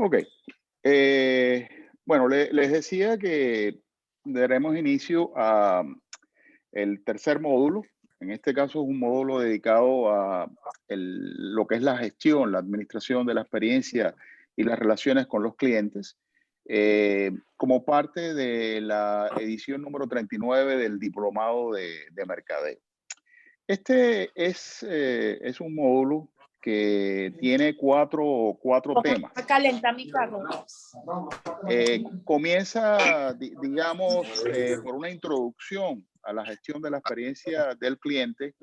Ok. Bueno, les decía que daremos inicio a el tercer módulo. En este caso es un módulo dedicado a lo que es la gestión, la administración de la experiencia y las relaciones con los clientes, como parte de la edición número 39 del Diplomado de Mercadeo. Este es un módulo que tiene cuatro A temas. calentar mi carro. Comienza, digamos, por una introducción a la gestión de la experiencia del cliente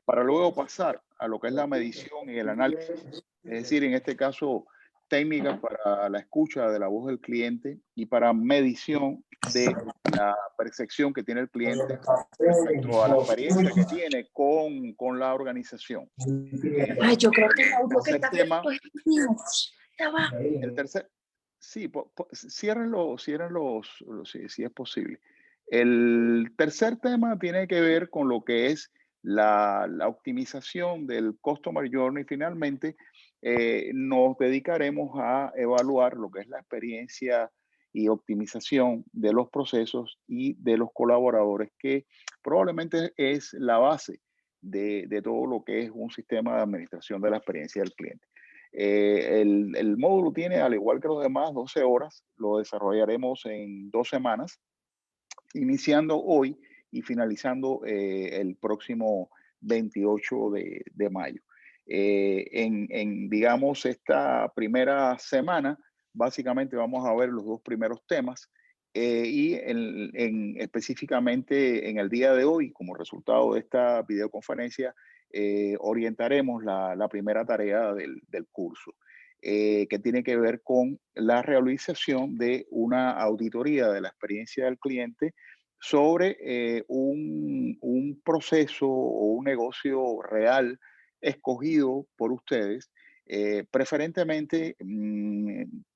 para luego pasar a lo que es la medición y el análisis. Es decir, en este caso, técnicas para la escucha de la voz del cliente y para medición de la percepción que tiene el cliente respecto a la experiencia que tiene con la organización. Ay, yo creo que el El audio que tercer está tema, abierto es mío. Ya va. el tercer, sí, ciérrenlo, si es posible. El tercer tema tiene que ver con lo que es la optimización del Customer Journey. Finalmente, nos dedicaremos a evaluar lo que es la experiencia y optimización de los procesos y de los colaboradores, que probablemente es la base de todo lo que es un sistema de administración de la experiencia del cliente. El módulo tiene, al igual que los demás, 12 horas. Lo desarrollaremos en 2 semanas, iniciando hoy y finalizando el próximo 28 de mayo. Digamos, esta primera semana, básicamente vamos a ver los dos primeros temas y específicamente en el día de hoy, como resultado de esta videoconferencia, orientaremos la primera tarea del curso, que tiene que ver con la realización de una auditoría de la experiencia del cliente sobre un proceso o un negocio escogido por ustedes, preferentemente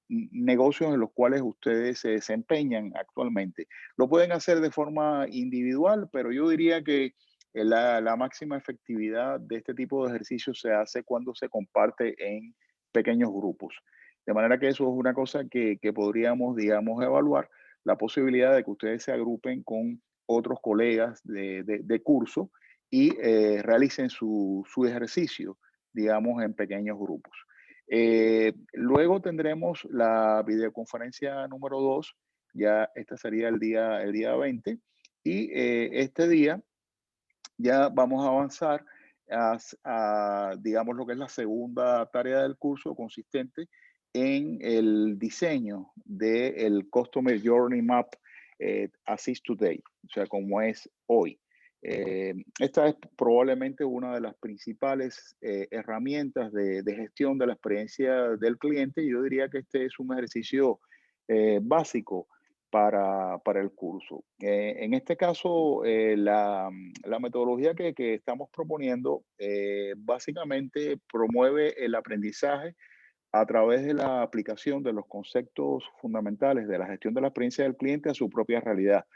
negocios en los cuales ustedes se desempeñan actualmente. Lo pueden hacer de forma individual, pero yo diría que la máxima efectividad de este tipo de ejercicios se hace cuando se comparte en pequeños grupos. De manera que eso es una cosa que podríamos, digamos, evaluar, la posibilidad de que ustedes se agrupen con otros colegas de curso y realicen su ejercicio, digamos, en pequeños grupos. Luego tendremos la videoconferencia número 2, ya esta sería el día 20, y este día ya vamos a avanzar digamos, lo que es la segunda tarea del curso, consistente en el diseño del Customer Journey Map as is today, o sea, como es hoy. Esta es probablemente una de las principales herramientas de gestión de la experiencia del cliente. Yo diría que este es un ejercicio básico para el curso. En este caso, la metodología que estamos proponiendo básicamente promueve el aprendizaje a través de la aplicación de los conceptos fundamentales de la gestión de la experiencia del cliente a su propia realidad.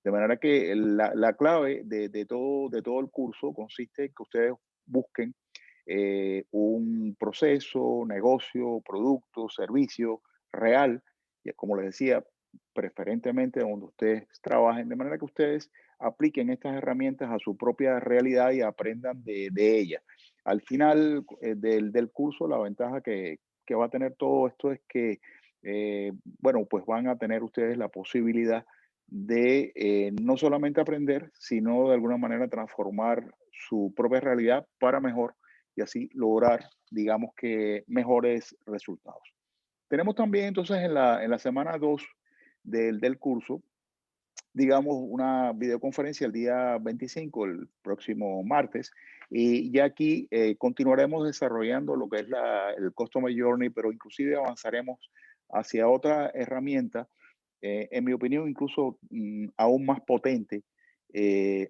De manera que la clave de todo el curso consiste en que ustedes busquen un proceso, negocio, producto, servicio real, y como les decía, preferentemente donde ustedes trabajen, de manera que ustedes apliquen estas herramientas a su propia realidad y aprendan de ellas. Al final del curso, la ventaja que va a tener todo esto es que, bueno, pues van a tener ustedes la posibilidad de no solamente aprender, sino de alguna manera transformar su propia realidad para mejor y así lograr, digamos que, mejores resultados. Tenemos también entonces en la semana 2 del curso, digamos, una videoconferencia el día 25, el próximo martes, y ya aquí continuaremos desarrollando lo que es el Customer Journey, pero inclusive avanzaremos hacia otra herramienta, en mi opinión, incluso aún más potente,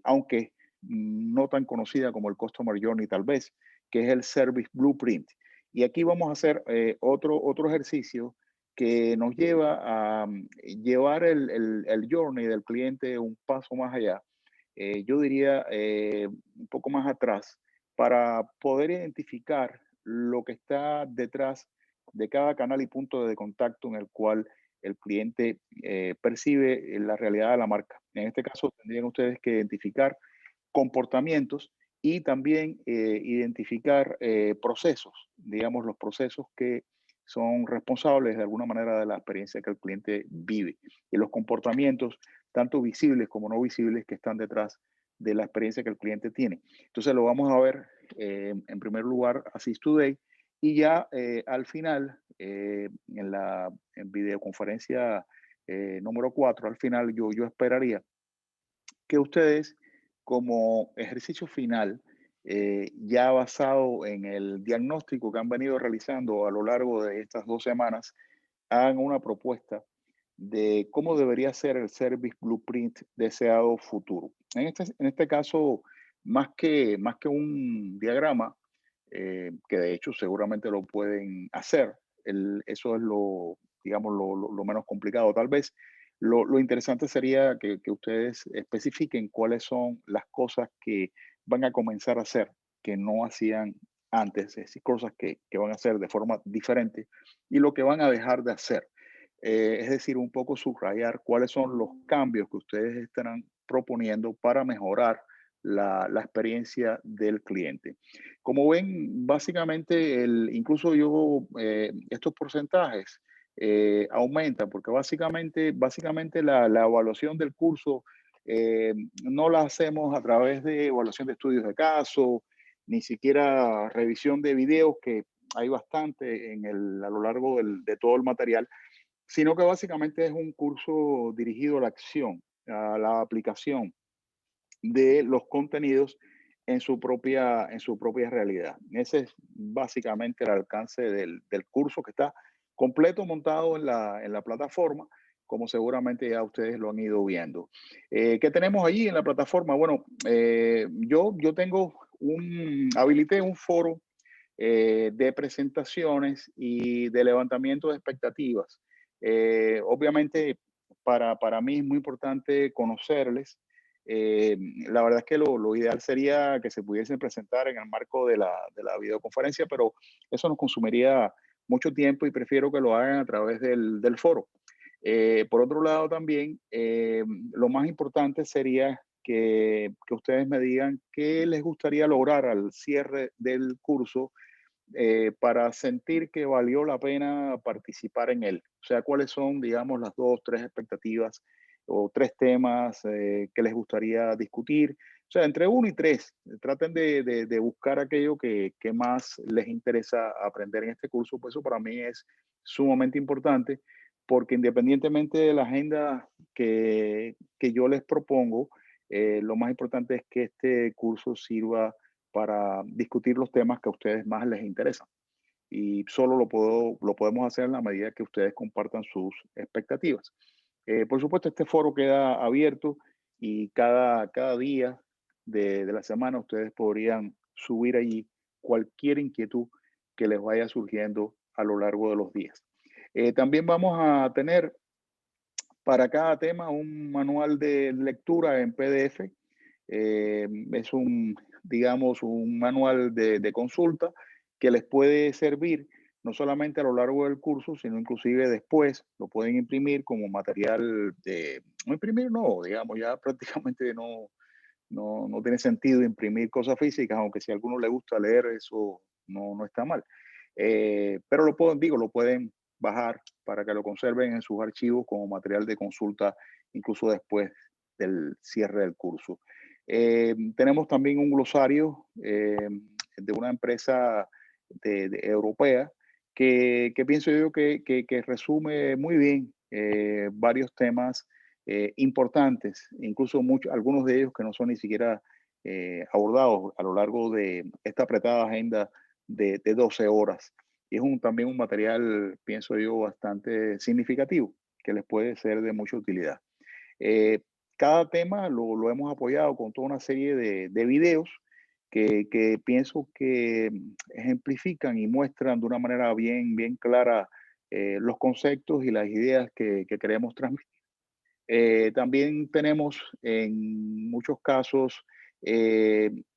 aunque no tan conocida como el Customer Journey tal vez, que es el Service Blueprint. Y aquí vamos a hacer otro ejercicio que nos lleva a llevar el journey del cliente un paso más allá, yo diría un poco más atrás, para poder identificar lo que está detrás de cada canal y punto de contacto en el cual el cliente percibe la realidad de la marca. En este caso, tendrían ustedes que identificar comportamientos y también identificar procesos, digamos, los procesos que son responsables de alguna manera de la experiencia que el cliente vive y los comportamientos, tanto visibles como no visibles, que están detrás de la experiencia que el cliente tiene. Entonces lo vamos a ver en primer lugar Assist Today y ya al final, en la en videoconferencia número 4, al final yo esperaría que ustedes, como ejercicio final, ya basado en el diagnóstico que han venido realizando a lo largo de estas 2 semanas, hagan una propuesta de cómo debería ser el Service Blueprint deseado futuro. En este caso, más que un diagrama, que de hecho seguramente lo pueden hacer, eso es lo, digamos, lo menos complicado. Tal vez lo interesante sería que ustedes especifiquen cuáles son las cosas que van a comenzar a hacer que no hacían antes, es decir, cosas que van a hacer de forma diferente y lo que van a dejar de hacer. Es decir, un poco subrayar cuáles son los cambios que ustedes estarán proponiendo para mejorar la experiencia del cliente. Como ven, básicamente, incluso yo, estos porcentajes aumentan, porque básicamente la evaluación del curso no la hacemos a través de evaluación de estudios de caso, ni siquiera revisión de videos, que hay bastante a lo largo de todo el material, sino que básicamente es un curso dirigido a la acción, a la aplicación de los contenidos en su propia realidad. Ese es básicamente el alcance del curso, que está completo montado en la plataforma, como seguramente ya ustedes lo han ido viendo. ¿Qué tenemos allí en la plataforma? Bueno, yo habilité un foro de presentaciones y de levantamiento de expectativas. Obviamente, para mí es muy importante conocerles. Eh, la verdad es que lo ideal sería que se pudiesen presentar en el marco de la videoconferencia, pero eso nos consumiría mucho tiempo y prefiero que lo hagan a través del foro. Por otro lado, también, lo más importante sería que ustedes me digan qué les gustaría lograr al cierre del curso, para sentir que valió la pena participar en él. O sea, cuáles son, digamos, las 2, 3 expectativas o 3 temas que les gustaría discutir. O sea, entre 1 y 3, traten de buscar aquello que más les interesa aprender en este curso. Pues eso para mí es sumamente importante, porque independientemente de la agenda que yo les propongo, lo más importante es que este curso sirva para discutir los temas que a ustedes más les interesan. Y solo lo podemos hacer en la medida que ustedes compartan sus expectativas. Por supuesto, este foro queda abierto y cada día de la semana ustedes podrían subir allí cualquier inquietud que les vaya surgiendo a lo largo de los días. También vamos a tener para cada tema un manual de lectura en PDF. Es digamos, un manual de consulta que les puede servir no solamente a lo largo del curso, sino inclusive después lo pueden imprimir como material no imprimir, no, digamos, ya prácticamente no tiene sentido imprimir cosas físicas, aunque si a alguno le gusta leer, eso no está mal. Pero lo pueden bajar para que lo conserven en sus archivos como material de consulta, incluso después del cierre del curso. Tenemos también un glosario de una empresa europea que pienso yo que resume muy bien varios temas importantes, incluso algunos de ellos que no son ni siquiera abordados a lo largo de esta apretada agenda de 12 horas. Y es también un material, pienso yo, bastante significativo, que les puede ser de mucha utilidad. Eh, Cada tema lo hemos apoyado con toda una serie de videos que pienso que ejemplifican y muestran de una manera bien clara los conceptos y las ideas que queremos transmitir. También tenemos en muchos casos,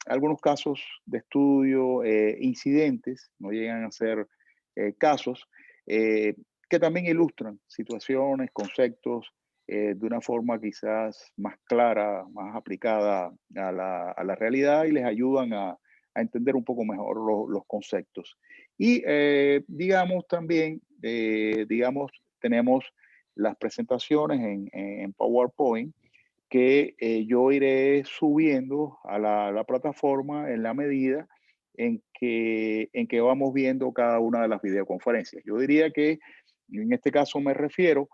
algunos casos de estudio, incidentes, no llegan a ser casos, eh, que también ilustran situaciones, conceptos de una forma quizás más clara, más aplicada a la realidad y les ayudan a entender un poco mejor los conceptos. Y digamos también, digamos, tenemos las presentaciones en PowerPoint que yo iré subiendo a la plataforma en la medida en que vamos viendo cada una de las videoconferencias. Yo diría que en este caso me refiero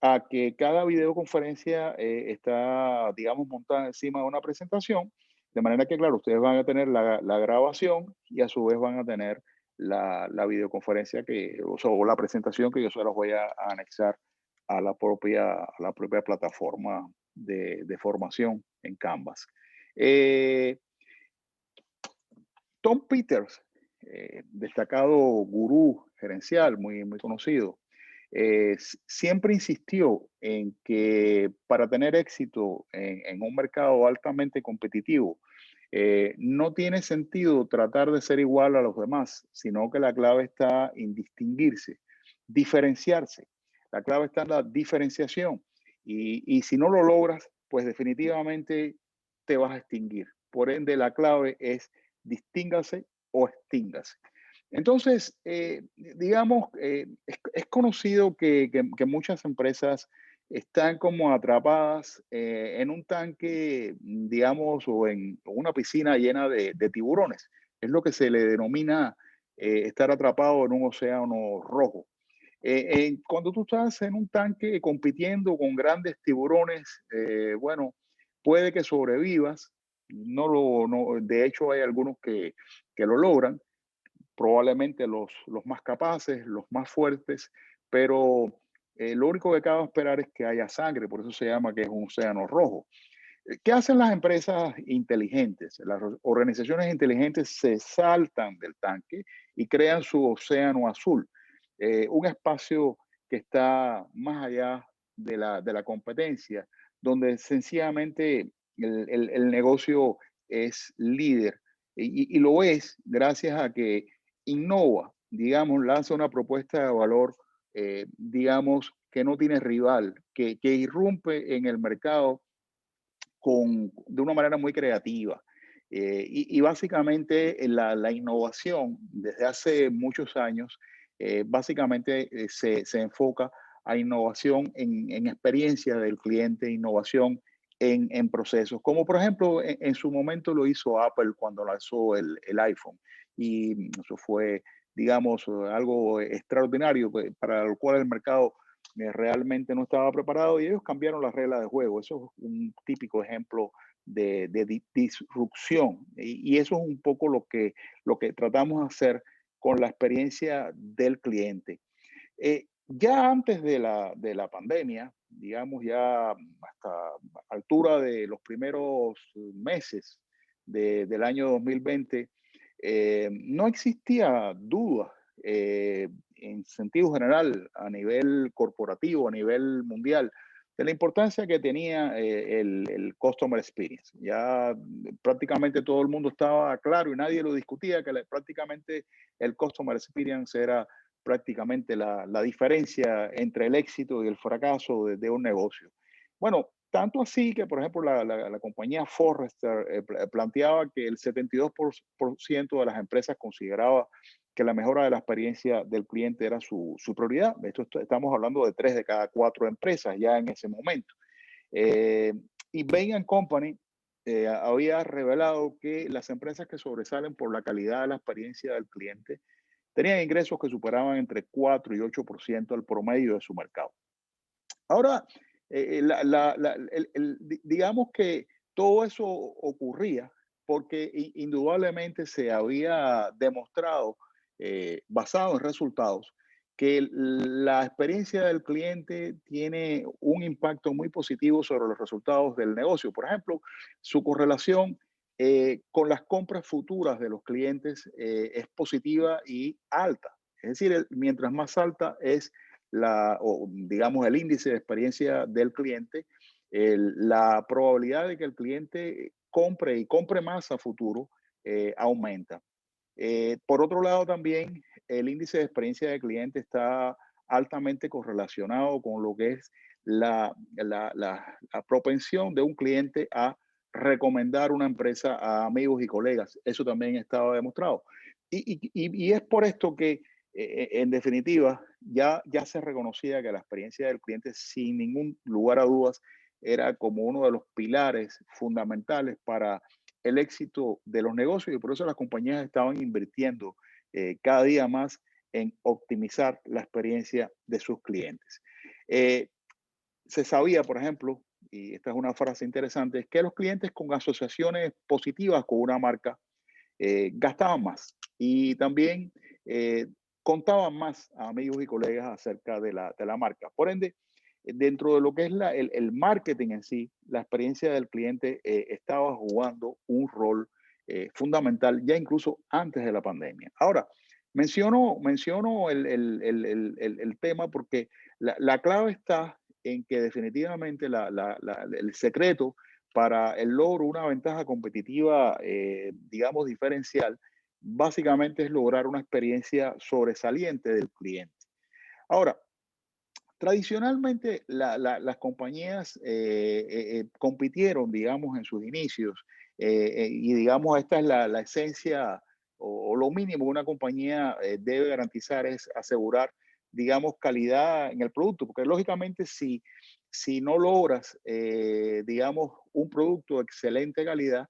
a que cada videoconferencia está, digamos, montada encima de una presentación, de manera que, claro, ustedes van a tener la grabación y a su vez van a tener la videoconferencia que, o la presentación que yo se las voy a anexar a la propia plataforma de formación en Canvas. Eh, Tom Peters, destacado gurú gerencial, muy conocido, siempre insistió en que para tener éxito en un mercado altamente competitivo, no tiene sentido tratar de ser igual a los demás, sino que la clave está en distinguirse, diferenciarse. La clave está en la diferenciación. Y si no lo logras, pues definitivamente te vas a extinguir. Por ende, la clave es distíngase o extíngase. Entonces, digamos, es conocido que muchas empresas están como atrapadas en un tanque, digamos, o en una piscina llena de tiburones. Es lo que se le denomina estar atrapado en un océano rojo. Cuando tú estás en un tanque compitiendo con grandes tiburones, bueno, puede que sobrevivas. De hecho, hay algunos que lo logran, probablemente los más capaces, los más fuertes, pero lo único que cabe esperar es que haya sangre, por eso se llama que es un océano rojo. ¿Qué hacen las empresas inteligentes? Las organizaciones inteligentes se saltan del tanque y crean su océano azul, un espacio que está más allá de la competencia, donde sencillamente el negocio es líder y lo es gracias a que innova, digamos, lanza una propuesta de valor, digamos, que no tiene rival, que irrumpe en el mercado de una manera muy creativa. Y básicamente la innovación desde hace muchos años, básicamente se enfoca a innovación en experiencia del cliente, innovación en procesos, como por ejemplo en su momento lo hizo Apple cuando lanzó el iPhone. Y eso fue, digamos, algo extraordinario para lo cual el mercado realmente no estaba preparado y ellos cambiaron las reglas de juego. Eso es un típico ejemplo de disrupción y eso es un poco lo que tratamos de hacer con la experiencia del cliente. Ya antes de la pandemia, digamos ya hasta altura de los primeros meses del año 2020, no existía duda en sentido general, a nivel corporativo, a nivel mundial, de la importancia que tenía el Customer Experience. Ya prácticamente todo el mundo estaba claro y nadie lo discutía, que prácticamente el Customer Experience era prácticamente la diferencia entre el éxito y el fracaso de un negocio. Bueno, tanto así que, por ejemplo, la compañía Forrester planteaba que el 72% de las empresas consideraba que la mejora de la experiencia del cliente era su prioridad. Estamos hablando de 3 de cada 4 empresas ya en ese momento. Eh, y Bain Company había revelado que las empresas que sobresalen por la calidad de la experiencia del cliente tenían ingresos que superaban entre 4 y 8% al promedio de su mercado. Ahora, digamos que todo eso ocurría porque indudablemente se había demostrado, basado en resultados, que la experiencia del cliente tiene un impacto muy positivo sobre los resultados del negocio. Por ejemplo, su correlación con las compras futuras de los clientes es positiva y alta. Es decir, mientras más alta es o digamos el índice de experiencia del cliente, la probabilidad de que el cliente compre y compre más a futuro aumenta. Por otro lado, también el índice de experiencia de cliente está altamente correlacionado con lo que es la propensión de un cliente a recomendar una empresa a amigos y colegas. Eso también estaba demostrado. Y es por esto que, en definitiva, ya se reconocía que la experiencia del cliente, sin ningún lugar a dudas, era como uno de los pilares fundamentales para el éxito de los negocios, y por eso las compañías estaban invirtiendo cada día más en optimizar la experiencia de sus clientes. Eh, Se sabía, por ejemplo, y esta es una frase interesante, que los clientes con asociaciones positivas con una marca gastaban más y también eh, contaban más a amigos y colegas acerca de la marca. Por ende, dentro de lo que es el marketing en sí, la experiencia del cliente estaba jugando un rol fundamental ya incluso antes de la pandemia. Ahora, menciono el tema porque la clave está en que definitivamente el secreto para el logro de una ventaja competitiva, digamos, diferencial, básicamente es lograr una experiencia sobresaliente del cliente. Ahora, tradicionalmente las compañías compitieron, digamos, en sus inicios, y digamos, esta es la esencia o lo mínimo que una compañía debe garantizar es asegurar, digamos, calidad en el producto, porque lógicamente si no logras, digamos, un producto de excelente calidad,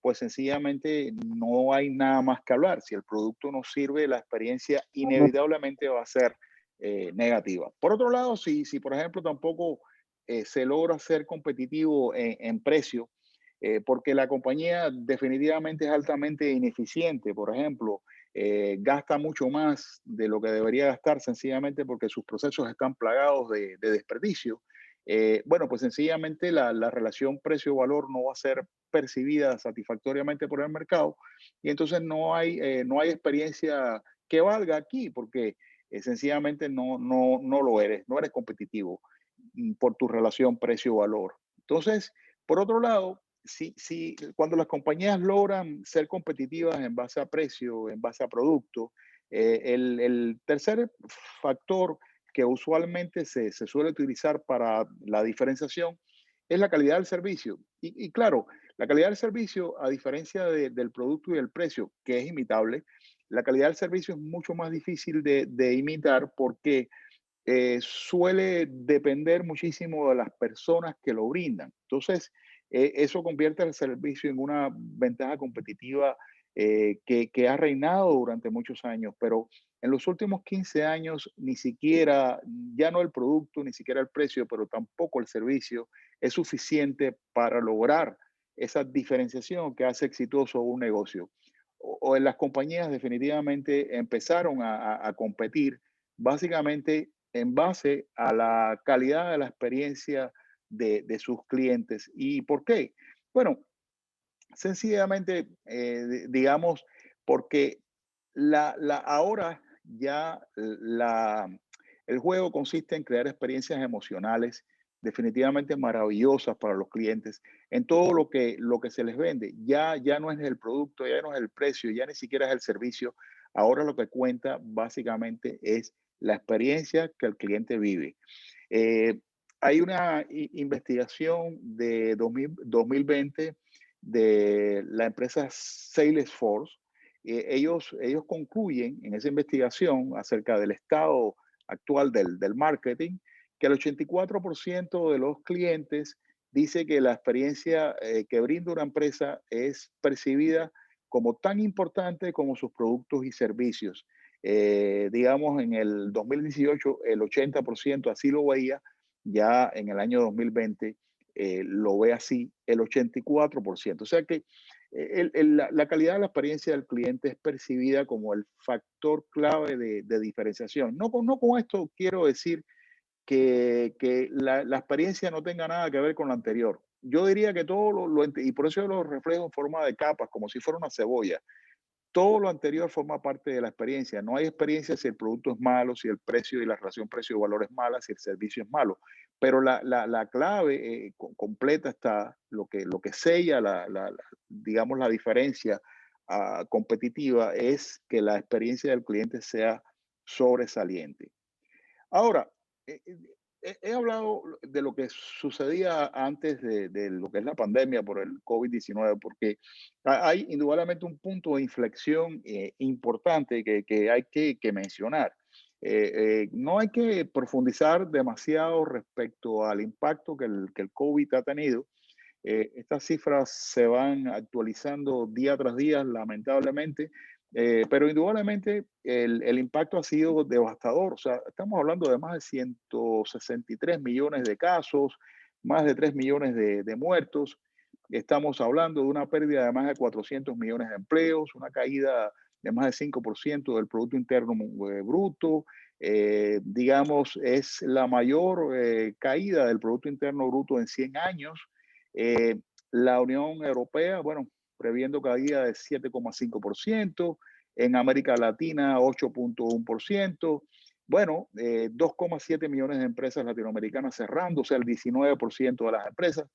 pues sencillamente no hay nada más que hablar. Si el producto no sirve, la experiencia inevitablemente va a ser negativa. Por otro lado, si por ejemplo tampoco se logra ser competitivo en precio, porque la compañía definitivamente es altamente ineficiente, por ejemplo, gasta mucho más de lo que debería gastar sencillamente porque sus procesos están plagados de desperdicio. Bueno, pues sencillamente la relación precio-valor no va a ser percibida satisfactoriamente por el mercado y entonces no hay experiencia que valga aquí porque sencillamente no lo eres, no eres competitivo por tu relación precio-valor. Entonces, por otro lado, cuando las compañías logran ser competitivas en base a precio, en base a producto, el tercer factor que usualmente se suele utilizar para la diferenciación es la calidad del servicio. Y claro, la calidad del servicio, a diferencia del producto y del precio, que es imitable, la calidad del servicio es mucho más difícil de imitar porque suele depender muchísimo de las personas que lo brindan. Entonces, eso convierte el servicio en una ventaja competitiva que ha reinado durante muchos años, pero en los últimos 15 años ni siquiera, ya no el producto, ni siquiera el precio, pero tampoco el servicio es suficiente para lograr esa diferenciación que hace exitoso un negocio. O en las compañías definitivamente empezaron a competir básicamente en base a la calidad de la experiencia de sus clientes. ¿Y por qué? Bueno, sencillamente, digamos, porque ahora ya el juego consiste en crear experiencias emocionales definitivamente maravillosas para los clientes en todo lo que se les vende. Ya no es el producto, ya no es el precio, ya ni siquiera es el servicio. Ahora lo que cuenta básicamente es la experiencia que el cliente vive. Eh, Hay una investigación de 2020 de la empresa Salesforce. Ellos concluyen en esa investigación acerca del estado actual del marketing, que el 84% de los clientes dice que la experiencia que brinda una empresa es percibida como tan importante como sus productos y servicios. Digamos, en el 2018 el 80% así lo veía, ya en el año 2020 lo ve así el 84%. O sea que la calidad de la experiencia del cliente es percibida como el factor clave de diferenciación. No con esto quiero decir que la experiencia no tenga nada que ver con la anterior. Yo diría que todo y por eso yo lo reflejo en forma de capas, como si fuera una cebolla. Todo lo anterior forma parte de la experiencia. No hay experiencia si el producto es malo, si el precio y la relación precio-valor es mala, si el servicio es malo. Pero la clave completa está, lo que sella digamos, la diferencia competitiva es que la experiencia del cliente sea sobresaliente. Ahora, eh, eh, he hablado de lo que sucedía antes de lo que es la pandemia por el COVID-19, porque hay indudablemente un punto de inflexión importante que hay que mencionar. No hay que profundizar demasiado respecto al impacto que el COVID ha tenido. Estas cifras se van actualizando día tras día, lamentablemente, pero indudablemente el impacto ha sido devastador. O sea, estamos hablando de más de 163 millones de casos, más de 3 millones de muertos. Estamos hablando de una pérdida de más de 400 millones de empleos, una caída de más de 5% del Producto Interno Bruto. Digamos, es la mayor caída del Producto Interno Bruto en 100 años. eh, la Unión Europea, bueno, previendo caída de 7,5%, en América Latina 8,1%, bueno, 2,7 millones de empresas latinoamericanas cerrando, o sea, el 19% de las empresas,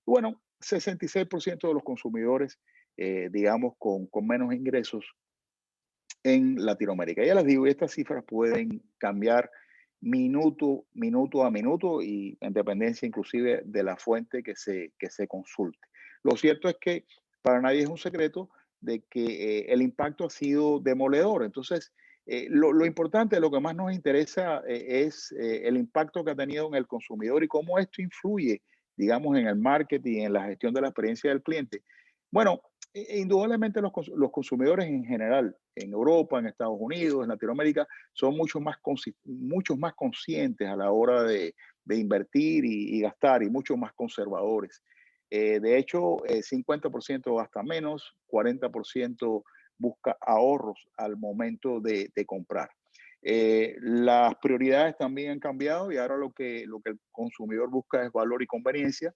y bueno, 66% de los consumidores, digamos, con menos ingresos en Latinoamérica. Ya les digo, estas cifras pueden cambiar minuto a minuto y en dependencia inclusive de la fuente que se consulte. Lo cierto es que para nadie es un secreto de que el impacto ha sido demoledor. Entonces, lo importante, lo que más nos interesa es el impacto que ha tenido en el consumidor y cómo esto influye, digamos, en el marketing, en la gestión de la experiencia del cliente. Bueno, indudablemente los consumidores en general, en Europa, en Estados Unidos, en Latinoamérica, son mucho más conscientes a la hora de invertir y gastar y mucho más conservadores. De hecho, 50% gasta menos, 40% busca ahorros al momento de comprar. Las prioridades también han cambiado y ahora lo que el consumidor busca es valor y conveniencia.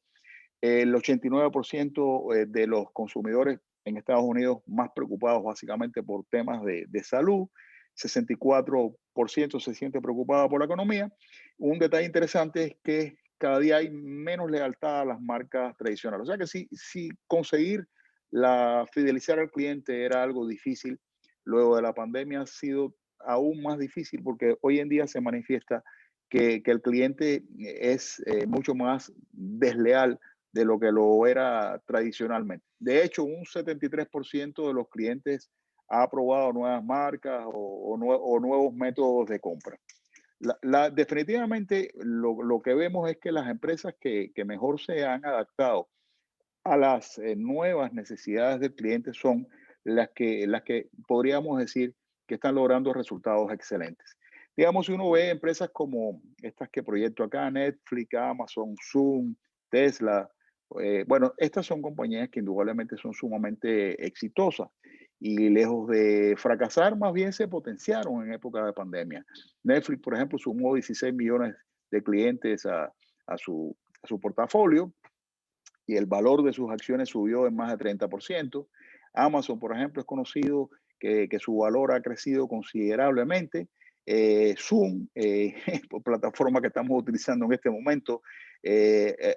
El 89% de los consumidores en Estados Unidos más preocupados básicamente por temas de salud, 64% se siente preocupado por la economía. Un detalle interesante es que cada día hay menos lealtad a las marcas tradicionales. O sea que si conseguir fidelizar al cliente era algo difícil, luego de la pandemia ha sido aún más difícil porque hoy en día se manifiesta que el cliente es mucho más desleal de lo que lo era tradicionalmente. De hecho, un 73% de los clientes ha probado nuevas marcas o nuevos métodos de compra. Definitivamente lo que vemos es que las empresas que mejor se han adaptado a las nuevas necesidades del cliente son las que podríamos decir que están logrando resultados excelentes. Digamos, si uno ve empresas como estas que proyecto acá, Netflix, Amazon, Zoom, Tesla, bueno, estas son compañías que indudablemente son sumamente exitosas y lejos de fracasar, más bien se potenciaron en época de pandemia. Netflix, por ejemplo, sumó 16 millones de clientes a su portafolio y el valor de sus acciones subió en más de 30%. Amazon, por ejemplo, es conocido que su valor ha crecido considerablemente. Zoom, plataforma que estamos utilizando en este momento,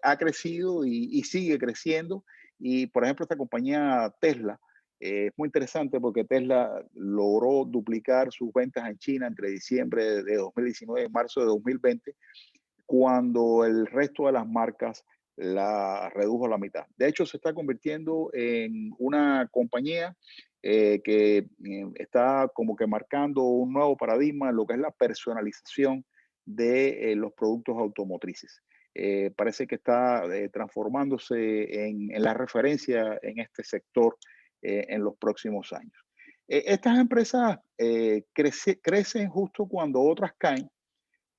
ha crecido y sigue creciendo. Y, por ejemplo, esta compañía Tesla, es muy interesante porque Tesla logró duplicar sus ventas en China entre diciembre de 2019 y marzo de 2020 cuando el resto de las marcas la redujo a la mitad. De hecho, se está convirtiendo en una compañía que está como que marcando un nuevo paradigma en lo que es la personalización de los productos automotrices. Parece que está transformándose en la referencia en este sector en los próximos años. Estas empresas crecen justo cuando otras caen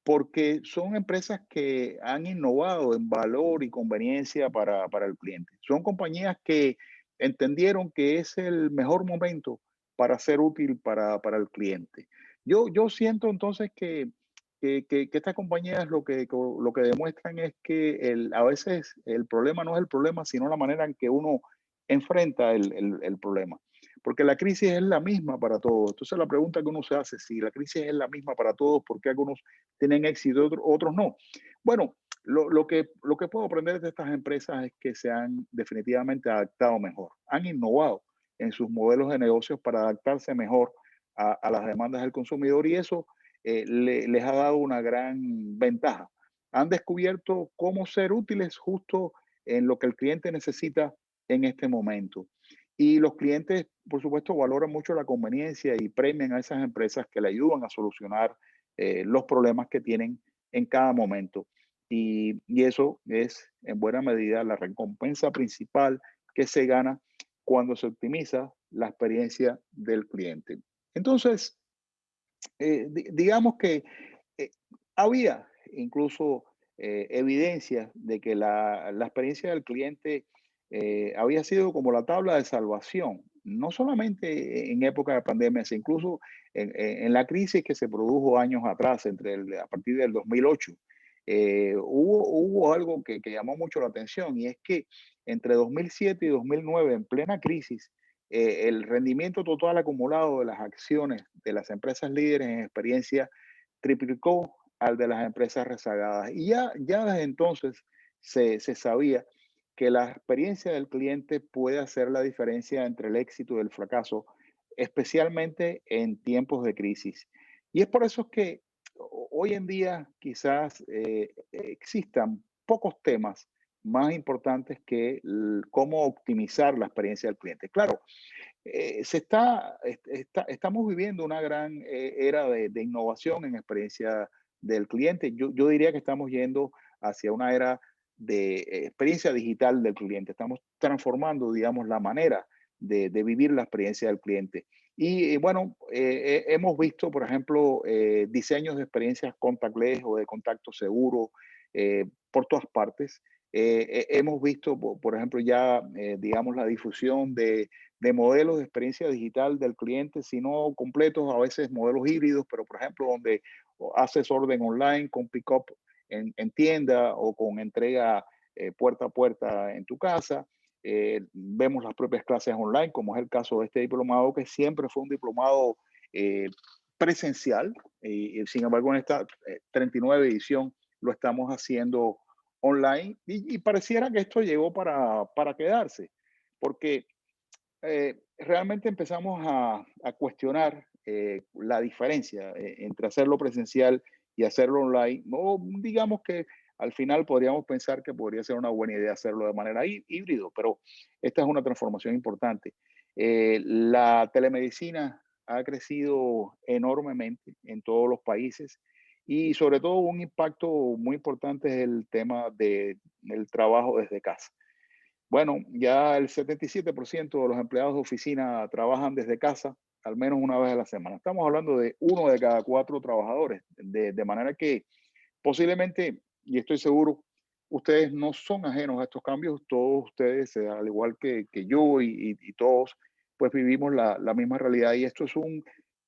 porque son empresas que han innovado en valor y conveniencia para el cliente. Son compañías que entendieron que es el mejor momento para ser útil para el cliente. Yo siento entonces que estas compañías lo que demuestran es que a veces el problema no es el problema, sino la manera en que uno enfrenta el problema. Porque la crisis es la misma para todos. Entonces la pregunta que uno se hace, si la crisis es la misma para todos, ¿por qué algunos tienen éxito, otros no? Bueno, lo que puedo aprender de estas empresas es que se han definitivamente adaptado mejor, han innovado en sus modelos de negocios para adaptarse mejor a las demandas del consumidor y eso les ha dado una gran ventaja. Han descubierto cómo ser útiles justo en lo que el cliente necesita en este momento. Y los clientes, por supuesto, valoran mucho la conveniencia y premian a esas empresas que le ayudan a solucionar los problemas que tienen en cada momento. Y eso es en buena medida la recompensa principal que se gana cuando se optimiza la experiencia del cliente. Entonces, digamos que eh, había incluso evidencia de que la experiencia del cliente había sido como la tabla de salvación, no solamente en época de pandemia, sino incluso en la crisis que se produjo años atrás, a partir del 2008. Hubo algo que llamó mucho la atención y es que entre 2007 y 2009, en plena crisis, el rendimiento total acumulado de las acciones de las empresas líderes en experiencia triplicó al de las empresas rezagadas. Y ya desde entonces se sabía que la experiencia del cliente puede hacer la diferencia entre el éxito y el fracaso, especialmente en tiempos de crisis. Y es por eso que hoy en día quizás existan pocos temas más importantes que cómo optimizar la experiencia del cliente. Claro, estamos viviendo una gran era de innovación en experiencia del cliente. Yo diría que estamos yendo hacia una era de experiencia digital del cliente. Estamos transformando, digamos, la manera de vivir la experiencia del cliente. Y bueno, hemos visto, por ejemplo, diseños de experiencias contactless o de contacto seguro por todas partes. Hemos visto, por ejemplo, ya, digamos, la difusión de modelos de experiencia digital del cliente, si no completos, a veces modelos híbridos, pero por ejemplo, donde haces orden online con pick-up en tienda o con entrega puerta a puerta en tu casa. Vemos las propias clases online, como es el caso de este diplomado, que siempre fue un diplomado eh, presencial, y sin embargo en esta 39 edición lo estamos haciendo online y pareciera que esto llegó para quedarse, porque realmente empezamos a cuestionar la diferencia entre hacerlo presencial y hacerlo online. O digamos que al final podríamos pensar que podría ser una buena idea hacerlo de manera híbrido, pero esta es una transformación importante. La telemedicina ha crecido enormemente en todos los países y sobre todo un impacto muy importante es el tema del trabajo desde casa. Bueno, ya el 77% de los empleados de oficina trabajan desde casa al menos una vez a la semana. Estamos hablando de uno de cada cuatro trabajadores, de manera que posiblemente, y estoy seguro, ustedes no son ajenos a estos cambios, todos ustedes, al igual que yo y todos, pues vivimos la misma realidad y esto es un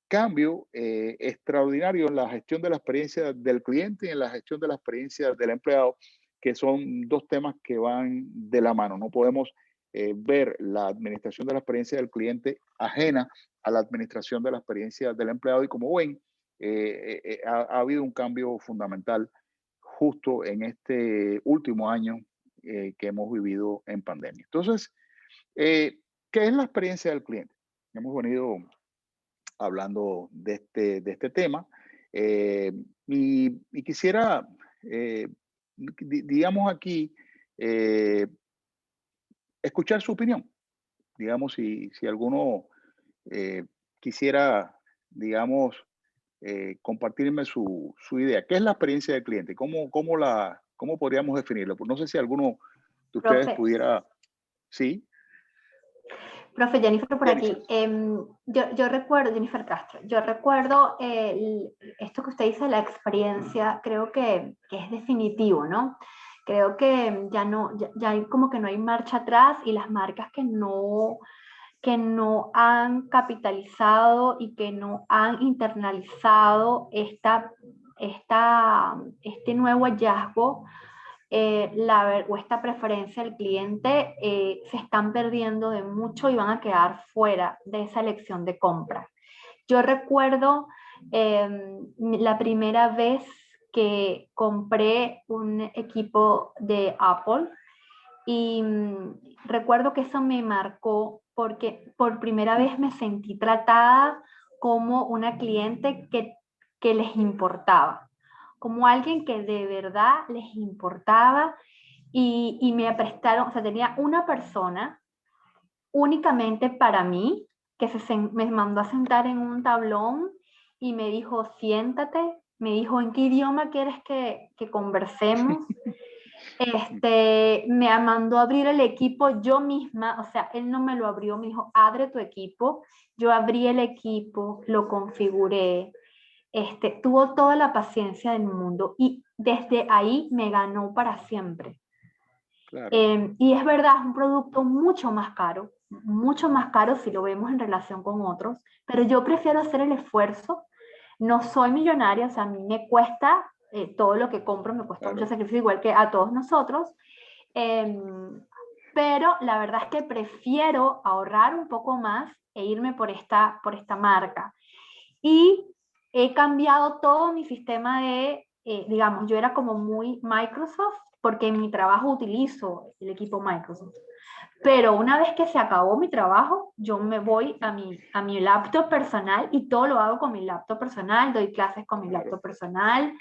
cambio extraordinario en la gestión de la experiencia del cliente y en la gestión de la experiencia del empleado, que son dos temas que van de la mano. No podemos ver la administración de la experiencia del cliente ajena a la administración de la experiencia del empleado y como ven, ha habido un cambio fundamental justo en este último año que hemos vivido en pandemia. Entonces, ¿qué es la experiencia del cliente? Hemos venido hablando de este tema. eh, y quisiera, eh, digamos aquí, eh, escuchar su opinión. Digamos, si alguno eh, quisiera, digamos, compartirme su idea. ¿Qué es la experiencia del cliente? ¿Cómo podríamos definirlo? Pues no sé si alguno de ustedes Profe, pudiera, sí, profe Jennifer por aquí. Jennifer. Yo recuerdo, Jennifer Castro, yo recuerdo esto que usted dice, la experiencia, creo que es definitivo, ¿no? Creo que ya no, ya hay como que no hay marcha atrás y las marcas que no han capitalizado y que no han internalizado este nuevo hallazgo o esta preferencia del cliente se están perdiendo de mucho y van a quedar fuera de esa elección de compra. Yo recuerdo la primera vez que compré un equipo de Apple y recuerdo que eso me marcó porque por primera vez me sentí tratada como una cliente que les importaba, como alguien que de verdad les importaba y me prestaron, o sea, tenía una persona únicamente para mí que me mandó a sentar en un tablón y me dijo, siéntate, me dijo, ¿en qué idioma quieres que conversemos? Me mandó a abrir el equipo yo misma, o sea, él no me lo abrió, me dijo, abre tu equipo. Yo abrí el equipo, lo configuré, tuvo toda la paciencia del mundo y desde ahí me ganó para siempre. Claro. Y es verdad, es un producto mucho más caro si lo vemos en relación con otros, pero yo prefiero hacer el esfuerzo. No soy millonaria, o sea, a mí me cuesta, todo lo que compro me cuesta mucho sacrificio, igual que a todos nosotros, pero la verdad es que prefiero ahorrar un poco más e irme por esta marca. Y he cambiado todo mi sistema digamos, yo era como muy Microsoft, porque en mi trabajo utilizo el equipo Microsoft. Pero una vez que se acabó mi trabajo, yo me voy a mi laptop personal y todo lo hago con mi laptop personal, doy clases con mi laptop personal,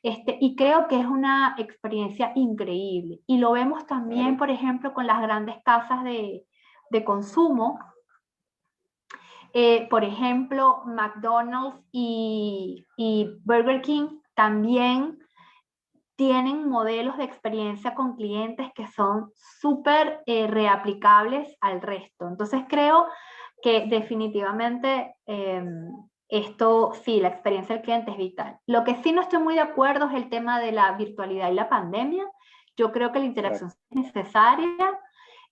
y creo que es una experiencia increíble. Y lo vemos también, por ejemplo, con las grandes casas de consumo. Por ejemplo, McDonald's y Burger King también tienen modelos de experiencia con clientes que son súper reaplicables al resto. Entonces creo que definitivamente esto sí, la experiencia del cliente es vital. Lo que sí no estoy muy de acuerdo es el tema de la virtualidad y la pandemia. Yo creo que la interacción es necesaria.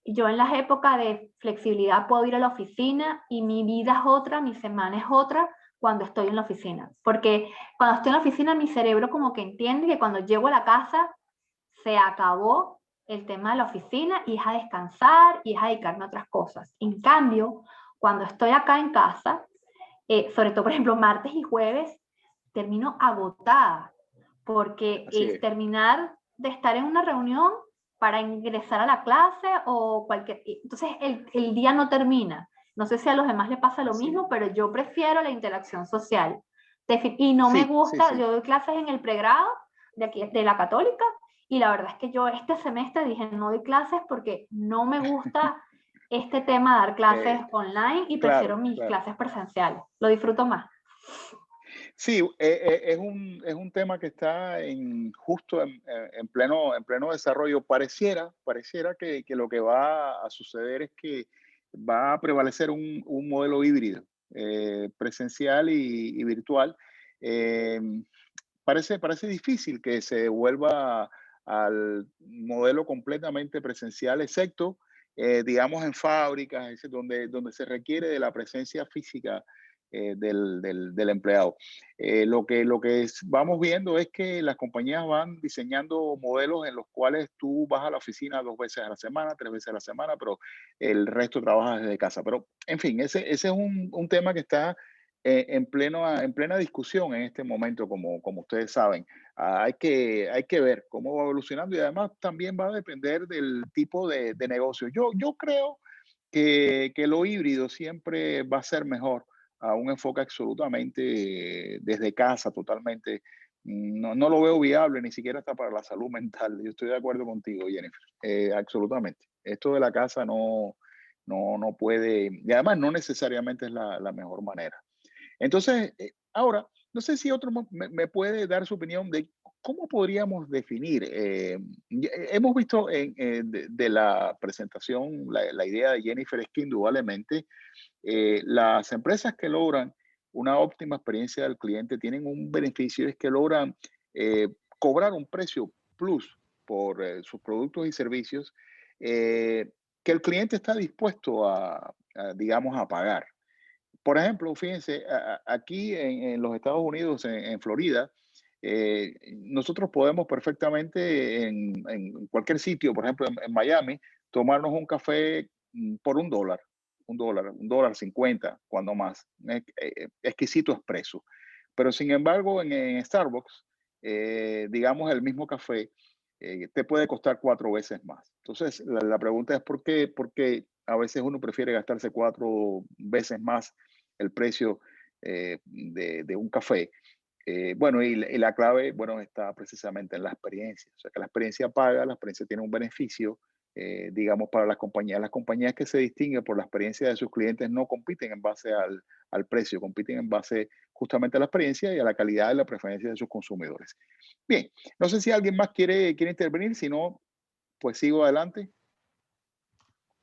Yo en las épocas de flexibilidad puedo ir a la oficina y mi vida es otra, mi semana es otra cuando estoy en la oficina. Porque cuando estoy en la oficina mi cerebro como que entiende que cuando llego a la casa se acabó el tema de la oficina y es a descansar y es a dedicarme a otras cosas. En cambio, cuando estoy acá en casa, sobre todo por ejemplo martes y jueves, termino agotada porque es terminar de estar en una reunión para ingresar a la clase o cualquier... Entonces el día no termina. No sé si a los demás les pasa lo mismo, pero yo prefiero la interacción social. Y no me gusta, yo doy clases en el pregrado de aquí, de la Católica, y la verdad es que yo este semestre dije no doy clases porque no me gusta este tema de dar clases online y prefiero mis clases presenciales. Lo disfruto más. Sí, es un tema que está justo en pleno desarrollo. Pareciera que lo que va a suceder es que va a prevalecer un modelo híbrido, presencial y virtual. Eh, parece difícil que se vuelva al modelo completamente presencial, excepto, digamos, en fábricas, donde se requiere de la presencia física del empleado. Vamos viendo es que las compañías van diseñando modelos en los cuales tú vas a la oficina 2 veces a la semana, 3 veces a la semana, pero el resto trabajas desde casa. Pero, en fin, ese es un tema que está en plena discusión en este momento, como ustedes saben. Hay que ver cómo va evolucionando y además también va a depender del tipo de negocio. Yo creo que lo híbrido siempre va a ser mejor a un enfoque absolutamente desde casa, totalmente. No lo veo viable, ni siquiera está para la salud mental. Yo estoy de acuerdo contigo, Jennifer, absolutamente. Esto de la casa no puede, y además no necesariamente es la mejor manera. Entonces, ahora, no sé si otro me puede dar su opinión de cómo podríamos definir. Hemos visto de la presentación la idea de Jennifer es que indudablemente las empresas que logran una óptima experiencia del cliente tienen un beneficio, es que logran cobrar un precio plus por sus productos y servicios que el cliente está dispuesto digamos, a pagar. Por ejemplo, fíjense, aquí en los Estados Unidos, en Florida, nosotros podemos perfectamente en cualquier sitio, por ejemplo, en Miami, tomarnos un café por $1, $1.50, cuando más. Exquisito expreso. Pero sin embargo, en Starbucks, digamos, el mismo café te puede costar 4 veces más. Entonces, la pregunta es ¿por qué A veces uno prefiere gastarse 4 veces más el precio de un café. Bueno, y la clave, bueno, está precisamente en la experiencia. O sea, que la experiencia paga, la experiencia tiene un beneficio, digamos, para las compañías. Las compañías que se distinguen por la experiencia de sus clientes no compiten en base al precio, compiten en base justamente a la experiencia y a la calidad y la preferencia de sus consumidores. Bien, no sé si alguien más quiere intervenir, si no, pues sigo adelante.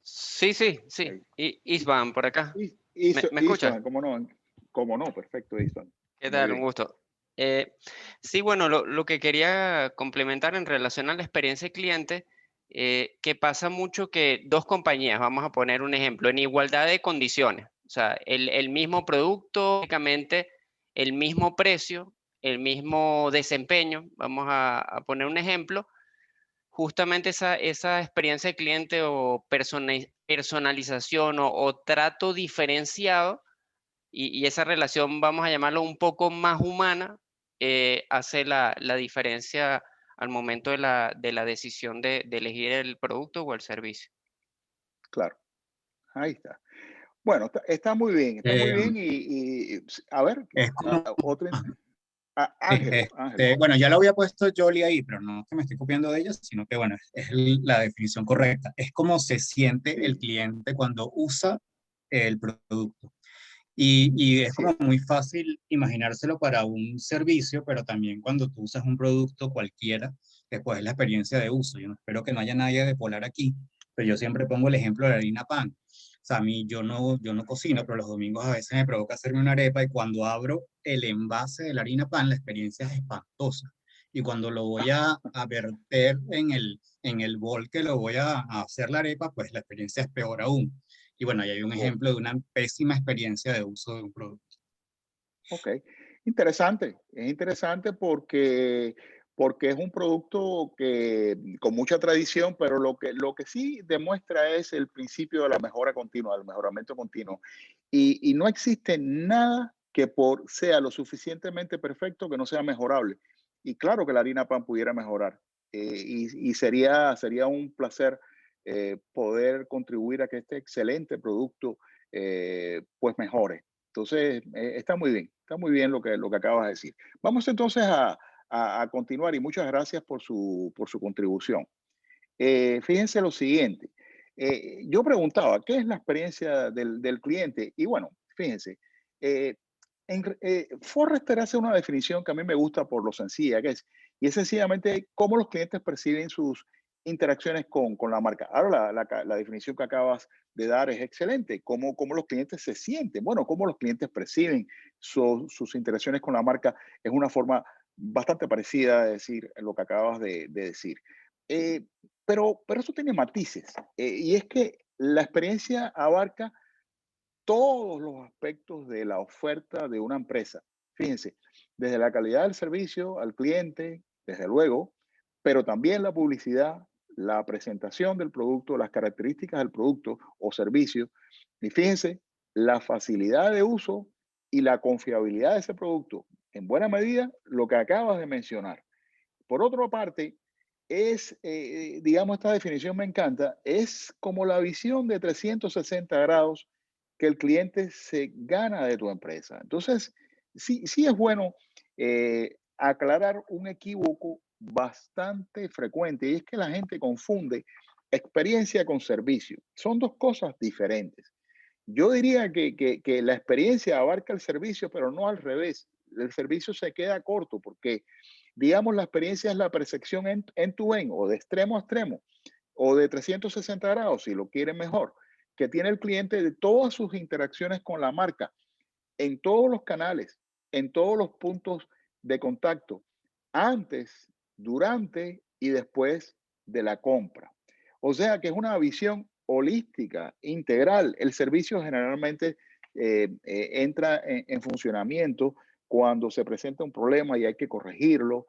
Sí, sí, sí. Ahí. Isvan, por acá. ¿Me escucha? Istvan, ¿cómo no? ¿Cómo no? Perfecto, Istvan. ¿Qué Muy tal? Un bien. gusto. Eh, sí, bueno, lo que quería complementar en relación a la experiencia cliente, que pasa mucho que dos compañías, vamos a poner un ejemplo, en igualdad de condiciones, o sea, el mismo producto, básicamente el mismo precio, el mismo desempeño, vamos a poner un ejemplo, justamente esa experiencia de cliente o personalización o trato diferenciado y esa relación, vamos a llamarlo un poco más humana, hace la diferencia al momento de la decisión de elegir el producto o el servicio. Claro, ahí está. Bueno, está muy Eh, bien a ver, es como, otro, sí, Ángelo, Ángelo. bueno, ya lo había puesto Jolie ahí, pero no que me estoy copiando de ella, sino que, bueno, la definición correcta. Es como se siente el Sí, cliente cuando usa el producto. Y es así como es. muy fácil imaginárselo para un servicio, pero también cuando tú usas un producto cualquiera, después es la experiencia de uso. Yo no espero que no haya nadie de Polar aquí, pero yo siempre pongo el ejemplo de la harina pan. O sea, a mí yo no cocino, pero los domingos a veces me provoca hacerme una arepa y cuando abro el envase de la harina pan, la experiencia es espantosa. Y cuando lo voy a verter en el bol que lo voy a hacer la arepa, pues la experiencia es peor aún. Y bueno, ahí hay un Oh, ejemplo de una pésima experiencia de uso de un producto. ok, interesante. Es interesante porque es un producto que con mucha tradición, pero lo que sí demuestra es el principio de la mejora continua, del mejoramiento continuo. Y no existe nada que sea lo suficientemente perfecto que no sea mejorable. Y claro que la harina pan pudiera mejorar. Y sería un placer poder contribuir a que este excelente producto pues mejore. Entonces, está muy bien lo que acabas de decir. Vamos entonces a continuar y muchas gracias por su contribución. Fíjense lo siguiente, yo preguntaba, ¿qué es la experiencia del cliente? Y bueno, fíjense, eh, Forrester hace una definición que a mí me gusta por lo sencilla que es, y es sencillamente cómo los clientes perciben sus interacciones con la marca. Ahora, la definición que acabas de dar es excelente. ¿Cómo los clientes se sienten? Bueno, cómo los clientes perciben sus interacciones con la marca es una forma bastante parecida de decir lo que acabas de decir. Eh, pero eso tiene matices, y es que la experiencia abarca todos los aspectos de la oferta de una empresa. Fíjense, desde la calidad del servicio al cliente, desde luego, pero también la publicidad, la presentación del producto, las características del producto o servicio, y fíjense, la facilidad de uso y la confiabilidad de ese producto. En buena medida, lo que acabas de mencionar. Por otra parte, digamos, esta definición me encanta, es como la visión de 360 grados que el cliente se gana de tu empresa. Entonces, sí es bueno aclarar un equívoco bastante frecuente y es que la gente confunde experiencia con servicio. Son dos cosas diferentes. Yo diría que la experiencia abarca el servicio, pero no al revés. El servicio se queda corto porque, digamos, la experiencia es la percepción en tu en o de extremo a extremo o de 360 grados, si lo quieren mejor, que tiene el cliente de todas sus interacciones con la marca, en todos los canales, en todos los puntos de contacto, antes, durante y después de la compra. O sea que es una visión holística, integral. El servicio generalmente entra en funcionamiento cuando se presenta un problema y hay que corregirlo,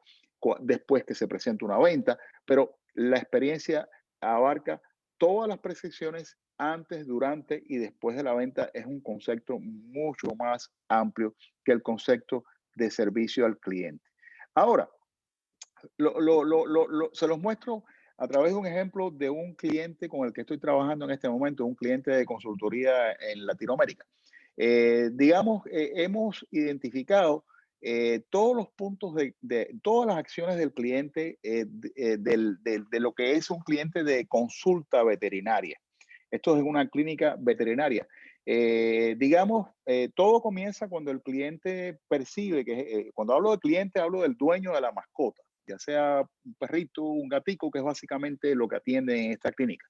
después que se presenta una venta, pero la experiencia abarca todas las percepciones antes, durante y después de la venta. Es un concepto mucho más amplio que el concepto de servicio al cliente. Ahora, se los muestro a través de un ejemplo de un cliente con el que estoy trabajando en este momento, un cliente de consultoría en Latinoamérica. Digamos, hemos identificado todos los puntos de todas las acciones del cliente, de lo que es un cliente de consulta veterinaria. Esto es una clínica veterinaria. Digamos, todo comienza cuando el cliente percibe que, cuando hablo de cliente, hablo del dueño de la mascota, ya sea un perrito, un gatico, que es básicamente lo que atiende en esta clínica.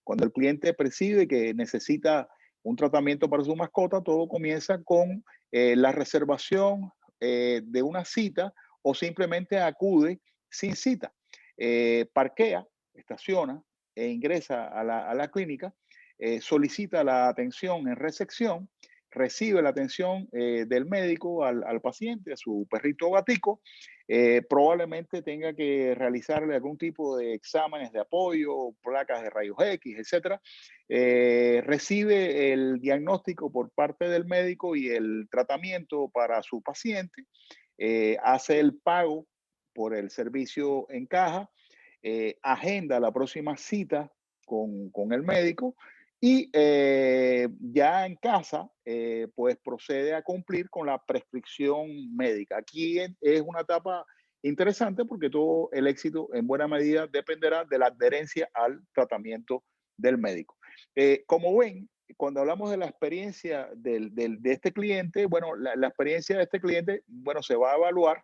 Cuando el cliente percibe que necesita un tratamiento para su mascota, todo comienza con la reservación de una cita o simplemente acude sin cita. Parquea, estaciona e ingresa a la clínica, solicita la atención en recepción, recibe la atención del médico al paciente, a su perrito o gatico. Probablemente tenga que realizarle algún tipo de exámenes de apoyo, placas de rayos X, etcétera. Recibe el diagnóstico por parte del médico y el tratamiento para su paciente. Hace el pago por el servicio en caja, agenda la próxima cita con el médico y ya en casa, pues procede a cumplir con la prescripción médica. Aquí es una etapa interesante porque todo el éxito en buena medida dependerá de la adherencia al tratamiento del médico. Como ven, cuando hablamos de la experiencia de este cliente, bueno, la experiencia de este cliente, bueno, se va a evaluar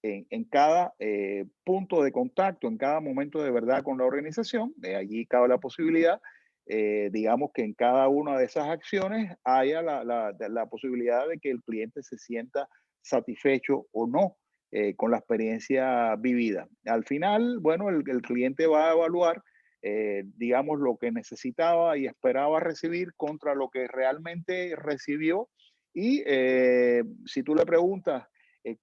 en cada punto de contacto, en cada momento de verdad con la organización. Allí cabe la posibilidad, digamos que en cada una de esas acciones haya la posibilidad de que el cliente se sienta satisfecho o no con la experiencia vivida. Al final, bueno, el cliente va a evaluar, digamos, lo que necesitaba y esperaba recibir contra lo que realmente recibió. Y si tú le preguntas,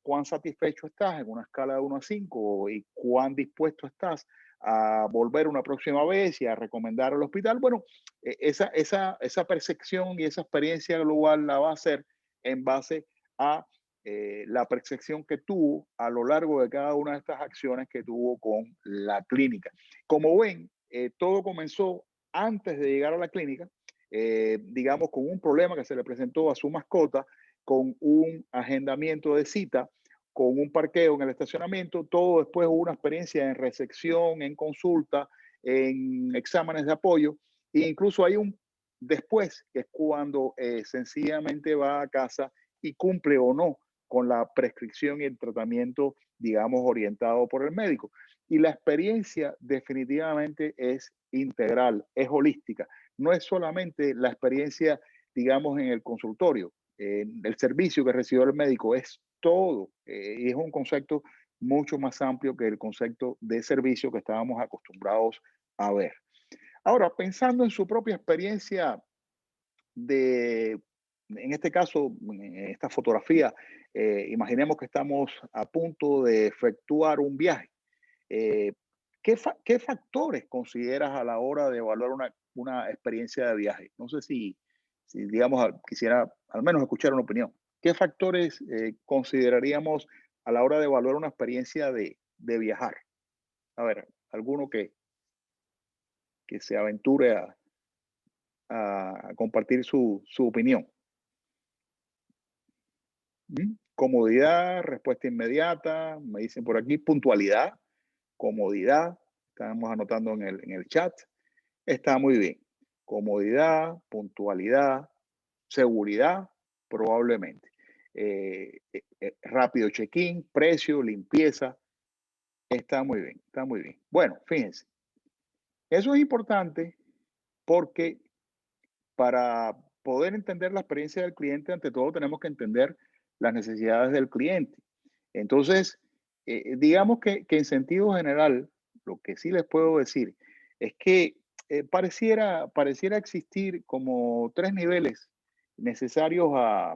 cuán satisfecho estás en una escala de 1 a 5 y cuán dispuesto estás a volver una próxima vez y a recomendar al hospital. Bueno, esa percepción y esa experiencia global la va a hacer en base a la percepción que tuvo a lo largo de cada una de estas acciones que tuvo con la clínica. Como ven, todo comenzó antes de llegar a la clínica, digamos, con un problema que se le presentó a su mascota, con un agendamiento de cita, con un parqueo en el estacionamiento, todo después hubo una experiencia en recepción, en consulta, en exámenes de apoyo, e incluso hay un después, que es cuando sencillamente va a casa y cumple o no con la prescripción y el tratamiento, digamos, orientado por el médico. Y la experiencia definitivamente es integral, es holística. No es solamente la experiencia, digamos, en el consultorio. El servicio que recibió el médico es todo. Y es un concepto mucho más amplio que el concepto de servicio que estábamos acostumbrados a ver. Ahora, pensando en su propia experiencia de, en este caso, en esta fotografía, imaginemos que estamos a punto de efectuar un viaje. Eh, ¿Qué factores consideras a la hora de evaluar una experiencia de viaje? No sé si digamos, quisiera al menos escuchar una opinión. ¿Qué factores consideraríamos a la hora de evaluar una experiencia de viajar? A ver, alguno que se aventure a compartir su opinión. Comodidad, respuesta inmediata, me dicen por aquí, puntualidad, comodidad, estamos anotando en el chat. Está muy bien. Comodidad, puntualidad, seguridad, probablemente. Rápido check-in, precio, limpieza. Está muy bien, está muy bien. Bueno, fíjense. Eso es importante porque para poder entender la experiencia del cliente, ante todo tenemos que entender las necesidades del cliente. Entonces, digamos que en sentido general, lo que sí les puedo decir es que pareciera existir como 3 niveles necesarios a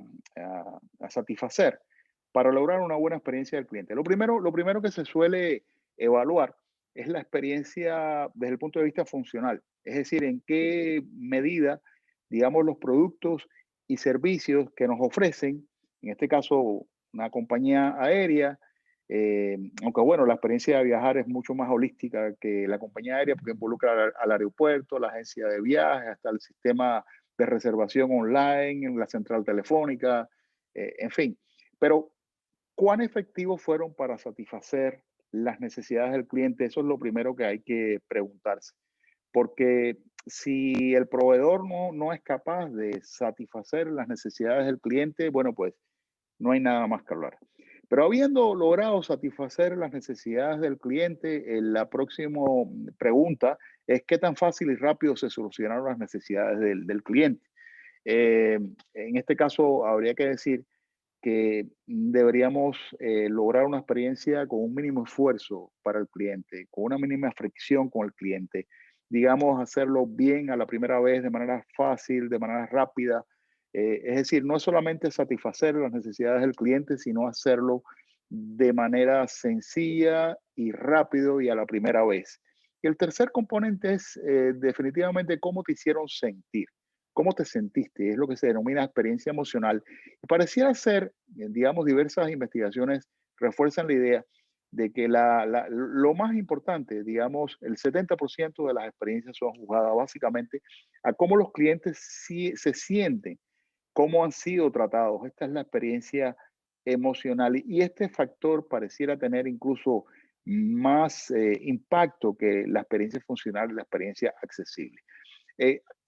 satisfacer para lograr una buena experiencia del cliente. Lo primero que se suele evaluar es la experiencia desde el punto de vista funcional, es decir, en qué medida, digamos, los productos y servicios que nos ofrecen, en este caso una compañía aérea, Aunque bueno, la experiencia de viajar es mucho más holística que la compañía aérea porque involucra al aeropuerto, la agencia de viajes, hasta el sistema de reservación online, en la central telefónica, en fin. Pero, ¿cuán efectivos fueron para satisfacer las necesidades del cliente? Eso es lo primero que hay que preguntarse. Porque si el proveedor no es capaz de satisfacer las necesidades del cliente, bueno, pues no hay nada más que hablar. Pero habiendo logrado satisfacer las necesidades del cliente, la próxima pregunta es qué tan fácil y rápido se solucionaron las necesidades del cliente. En este caso, habría que decir que deberíamos lograr una experiencia con un mínimo esfuerzo para el cliente, con una mínima fricción con el cliente. Digamos, hacerlo bien a la primera vez, de manera fácil, de manera rápida. Es decir, no es solamente satisfacer las necesidades del cliente, sino hacerlo de manera sencilla y rápido y a la primera vez. Y el tercer componente es definitivamente cómo te hicieron sentir. ¿Cómo te sentiste? Es lo que se denomina experiencia emocional. Y pareciera ser, digamos, diversas investigaciones refuerzan la idea de que lo más importante, digamos, el 70% de las experiencias son juzgadas básicamente a cómo los clientes se sienten, cómo han sido tratados. Esta es la experiencia emocional y este factor pareciera tener incluso más impacto que la experiencia funcional y la experiencia accesible.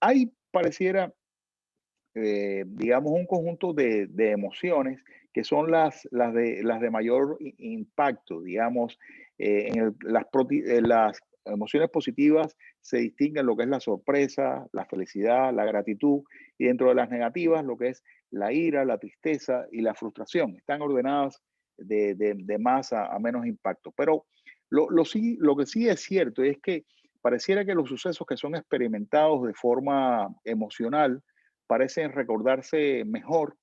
Hay, pareciera, digamos, un conjunto de emociones que son las de mayor impacto, digamos, las emociones positivas se distinguen lo que es la sorpresa, la felicidad, la gratitud, y dentro de las negativas lo que es la ira, la tristeza y la frustración. Están ordenadas de más a menos impacto. Pero lo que sí es cierto es que pareciera que los sucesos que son experimentados de forma emocional parecen recordarse mejor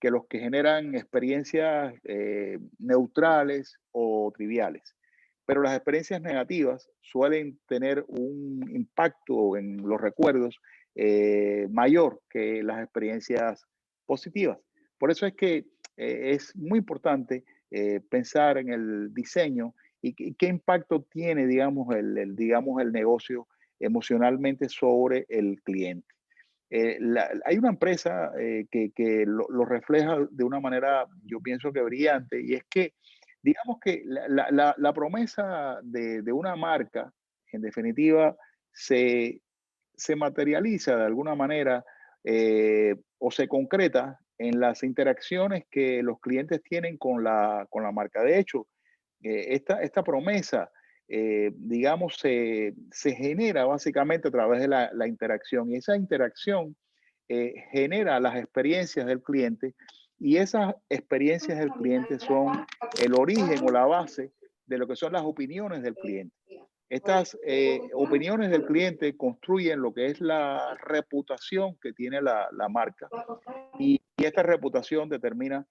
que los que generan experiencias neutrales o triviales. Pero las experiencias negativas suelen tener un impacto en los recuerdos mayor que las experiencias positivas. Por eso es que es muy importante pensar en el diseño y qué impacto tiene, digamos, digamos, el negocio emocionalmente sobre el cliente. Hay una empresa que lo refleja de una manera, yo pienso que brillante, y es que, digamos que la promesa de una marca, en definitiva, se materializa de alguna manera o se concreta en las interacciones que los clientes tienen con con la marca. De hecho, esta promesa, digamos, se genera básicamente a través de la interacción y esa interacción genera las experiencias del cliente y esas experiencias del cliente son el origen o la base de lo que son las opiniones del cliente. Estas opiniones del cliente construyen lo que es la reputación que tiene la marca y esta reputación determina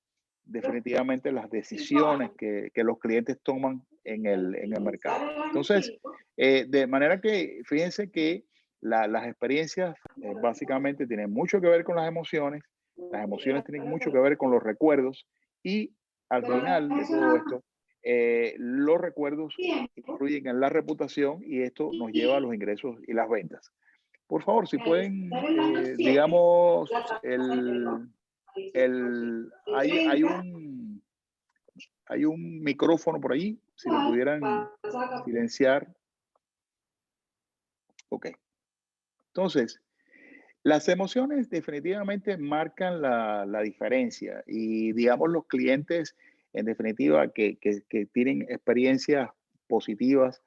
definitivamente las decisiones que los clientes toman en el mercado. Entonces, de manera que fíjense que las experiencias básicamente tienen mucho que ver con las emociones tienen mucho que ver con los recuerdos y al final de todo esto, los recuerdos influyen en la reputación y esto nos lleva a los ingresos y las ventas. Por favor, si pueden, digamos, hay un micrófono por ahí, si lo pudieran silenciar. Ok. Entonces, las emociones definitivamente marcan la diferencia y digamos los clientes en definitiva que tienen experiencias positivas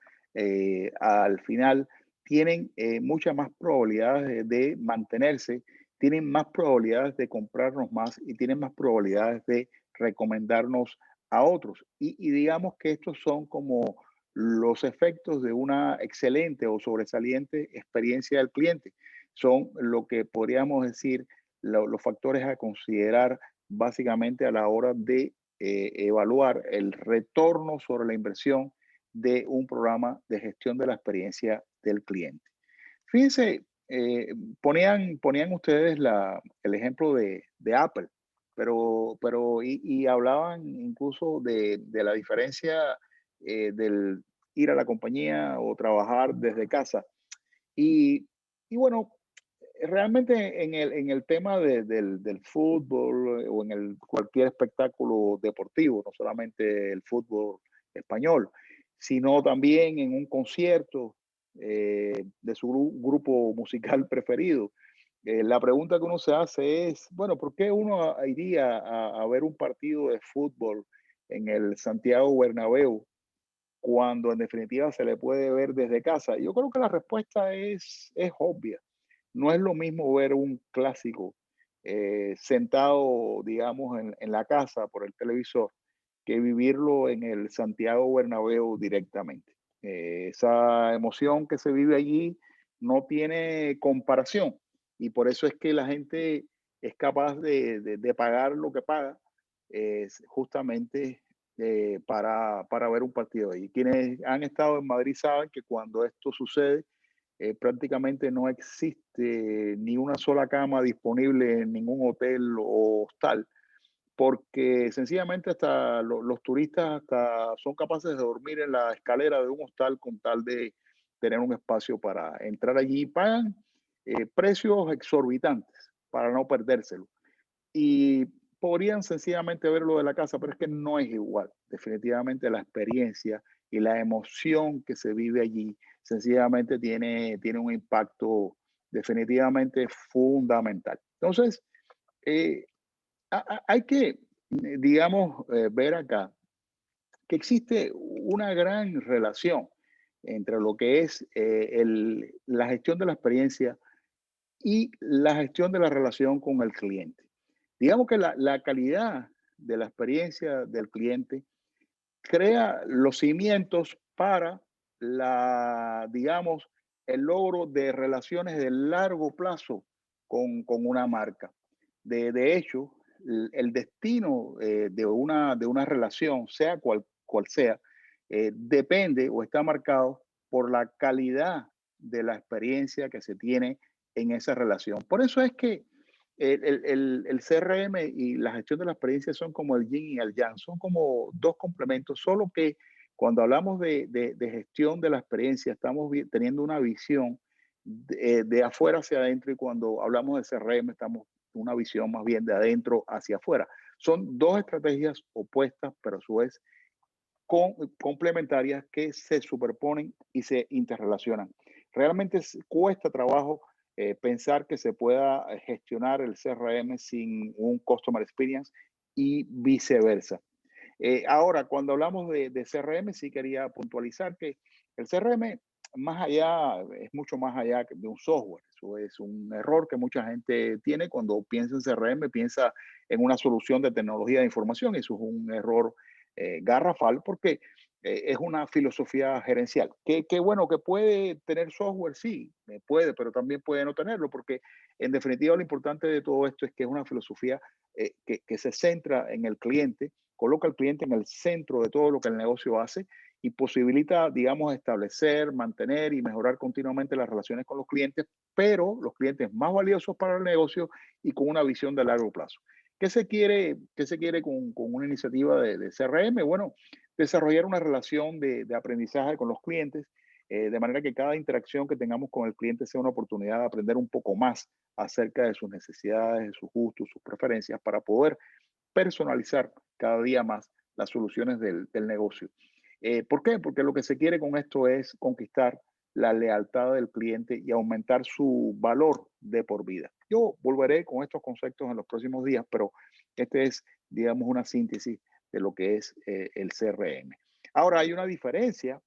al final tienen muchas más probabilidades de mantenerse, tienen más probabilidades de comprarnos más y tienen más probabilidades de recomendarnos a otros. Y digamos que estos son como los efectos de una excelente o sobresaliente experiencia del cliente son lo que podríamos decir los factores a considerar básicamente a la hora de evaluar el retorno sobre la inversión de un programa de gestión de la experiencia del cliente. Fíjense, ponían ustedes el ejemplo de Apple. y hablaban incluso de la diferencia del ir a la compañía o trabajar desde casa. Y bueno, realmente en el tema del fútbol o en cualquier espectáculo deportivo, no solamente el fútbol español, sino también en un concierto de su grupo musical preferido. La pregunta que uno se hace es, bueno, ¿por qué uno iría a ver un partido de fútbol en el Santiago Bernabéu cuando en definitiva se le puede ver desde casa? Yo creo que la respuesta es obvia. No es lo mismo ver un clásico sentado, digamos, en la casa por el televisor que vivirlo en el Santiago Bernabéu directamente. Esa emoción que se vive allí no tiene comparación y por eso es que la gente es capaz de pagar lo que paga justamente para ver un partido ahí. Quienes han estado en Madrid saben que cuando esto sucede, prácticamente no existe ni una sola cama disponible en ningún hotel o hostal, porque sencillamente hasta los turistas hasta son capaces de dormir en la escalera de un hostal con tal de tener un espacio para entrar allí y pagan precios exorbitantes para no perdérselo. Y podrían sencillamente verlo de la casa, pero es que no es igual. Definitivamente la experiencia y la emoción que se vive allí sencillamente tiene un impacto definitivamente fundamental. Entonces, eh, hay que, digamos, ver acá que existe una gran relación entre lo que es la gestión de la experiencia y la gestión de la relación con el cliente. Digamos que la calidad de la experiencia del cliente crea los cimientos para digamos, el logro de relaciones de largo plazo con una marca. De hecho, el destino de una relación, sea cual sea, depende o está marcado por la calidad de la experiencia que se tiene en esa relación. Por eso es que el CRM y la gestión de la experiencia son como el yin y el yang, son como dos complementos, solo que cuando hablamos de gestión de la experiencia estamos teniendo una visión de afuera hacia adentro y cuando hablamos de CRM estamos una visión más bien de adentro hacia afuera. Son dos estrategias opuestas, pero a su vez complementarias que se superponen y se interrelacionan. Realmente cuesta trabajo pensar que se pueda gestionar el CRM sin un Customer Experience y viceversa. Ahora, cuando hablamos de CRM, sí quería puntualizar que el CRM más allá, es mucho más allá de un software. Eso es un error que mucha gente tiene cuando piensa en CRM, piensa en una solución de tecnología de información. Eso es un error garrafal porque es una filosofía gerencial. Que bueno, que puede tener software, sí, puede, pero también puede no tenerlo, porque en definitiva lo importante de todo esto es que es una filosofía que se centra en el cliente, coloca al cliente en el centro de todo lo que el negocio hace y posibilita, digamos, establecer, mantener y mejorar continuamente las relaciones con los clientes, pero los clientes más valiosos para el negocio y con una visión de largo plazo. ¿Qué se quiere con una iniciativa de CRM? Bueno, desarrollar una relación de aprendizaje con los clientes, de manera que cada interacción que tengamos con el cliente sea una oportunidad de aprender un poco más acerca de sus necesidades, de sus gustos, sus preferencias, para poder personalizar cada día más las soluciones del negocio. ¿Por qué? Porque lo que se quiere con esto es conquistar la lealtad del cliente y aumentar su valor de por vida. Yo volveré con estos conceptos en los próximos días, pero este es, digamos, una síntesis de lo que es el CRM. Ahora, hay una diferencia,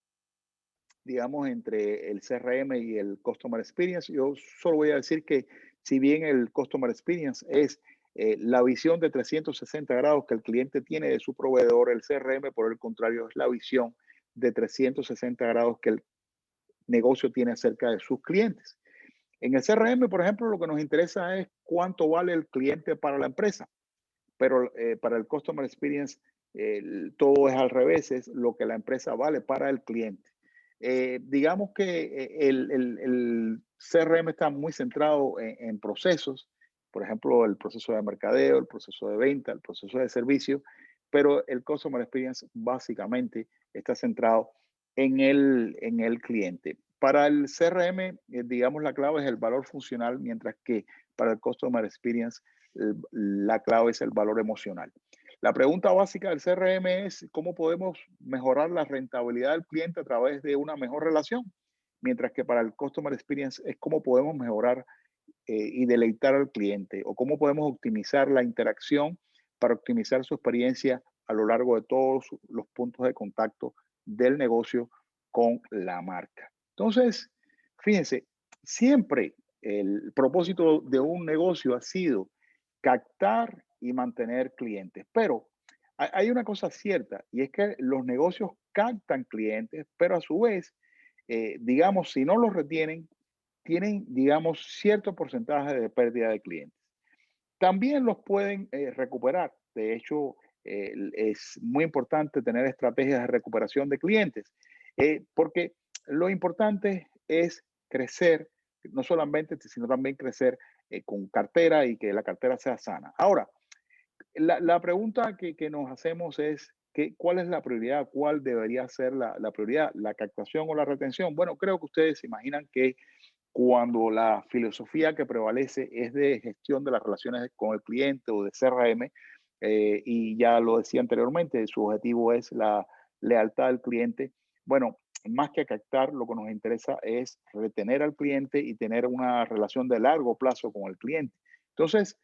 digamos, entre el CRM y el Customer Experience. Yo solo voy a decir que si bien el Customer Experience es la visión de 360 grados que el cliente tiene de su proveedor, el CRM, por el contrario, es la visión de 360 grados que el negocio tiene acerca de sus clientes. En el CRM, por ejemplo, lo que nos interesa es cuánto vale el cliente para la empresa, pero para el Customer Experience todo es al revés, es lo que la empresa vale para el cliente. Digamos que el CRM está muy centrado en procesos por ejemplo, el proceso de mercadeo, el proceso de venta, el proceso de servicio, pero el Customer Experience básicamente está centrado en el cliente. Para el CRM, digamos, la clave es el valor funcional, mientras que para el Customer Experience, la clave es el valor emocional. La pregunta básica del CRM es cómo podemos mejorar la rentabilidad del cliente a través de una mejor relación, mientras que para el Customer Experience es cómo podemos mejorar y deleitar al cliente, o cómo podemos optimizar la interacción para optimizar su experiencia a lo largo de todos los puntos de contacto del negocio con la marca. Entonces, fíjense, siempre el propósito de un negocio ha sido captar y mantener clientes, pero hay una cosa cierta, y es que los negocios captan clientes, pero a su vez, digamos, si no los retienen, tienen, digamos, cierto porcentaje de pérdida de clientes. También los pueden recuperar. De hecho, es muy importante tener estrategias de recuperación de clientes, porque lo importante es crecer, no solamente, sino también crecer con cartera y que la cartera sea sana. Ahora, la pregunta que nos hacemos es, ¿cuál es la prioridad? ¿Cuál debería ser la prioridad? ¿La captación o la retención? Bueno, creo que ustedes se imaginan que cuando la filosofía que prevalece es de gestión de las relaciones con el cliente o de CRM, y ya lo decía anteriormente, su objetivo es la lealtad del cliente. Bueno, más que captar, lo que nos interesa es retener al cliente y tener una relación de largo plazo con el cliente. Entonces,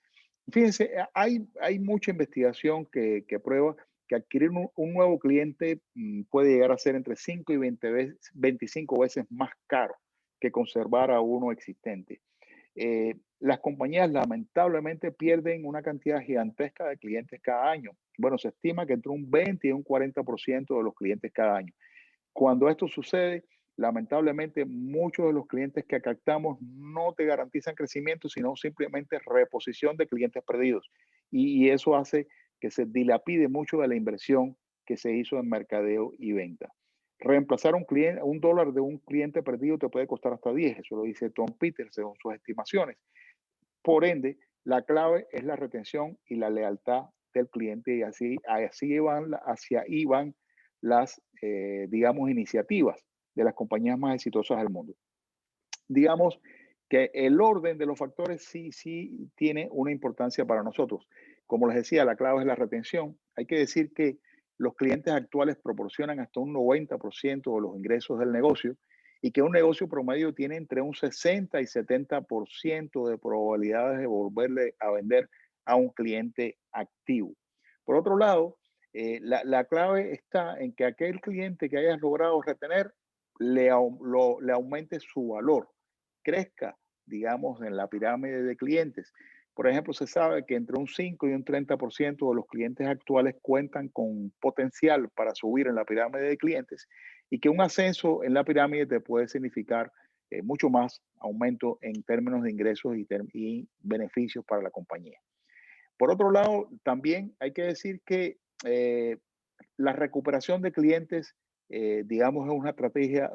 fíjense, hay mucha investigación que prueba que adquirir un nuevo cliente puede llegar a ser entre 5 y 25 veces más caro que conservar a uno existente. Las compañías lamentablemente pierden una cantidad gigantesca de clientes cada año. Bueno, se estima que entre un 20 y un 40% de los clientes cada año. Cuando esto sucede, lamentablemente muchos de los clientes que captamos no te garantizan crecimiento, sino simplemente reposición de clientes perdidos. Y eso hace que se dilapide mucho de la inversión que se hizo en mercadeo y venta. Reemplazar un dólar de un cliente perdido te puede costar hasta 10, eso lo dice Tom Peters según sus estimaciones. Por ende, la clave es la retención y la lealtad del cliente, y hacia ahí van las, digamos, iniciativas de las compañías más exitosas del mundo. Digamos que el orden de los factores sí tiene una importancia para nosotros. Como les decía, la clave es la retención. Hay que decir que los clientes actuales proporcionan hasta un 90% de los ingresos del negocio, y que un negocio promedio tiene entre un 60 y 70% de probabilidades de volverle a vender a un cliente activo. Por otro lado, la clave está en que aquel cliente que hayas logrado retener le aumente su valor, crezca, digamos, en la pirámide de clientes. Por ejemplo, se sabe que entre un 5 y un 30% de los clientes actuales cuentan con potencial para subir en la pirámide de clientes, y que un ascenso en la pirámide te puede significar mucho más aumento en términos de ingresos y beneficios para la compañía. Por otro lado, también hay que decir que la recuperación de clientes, digamos, es una estrategia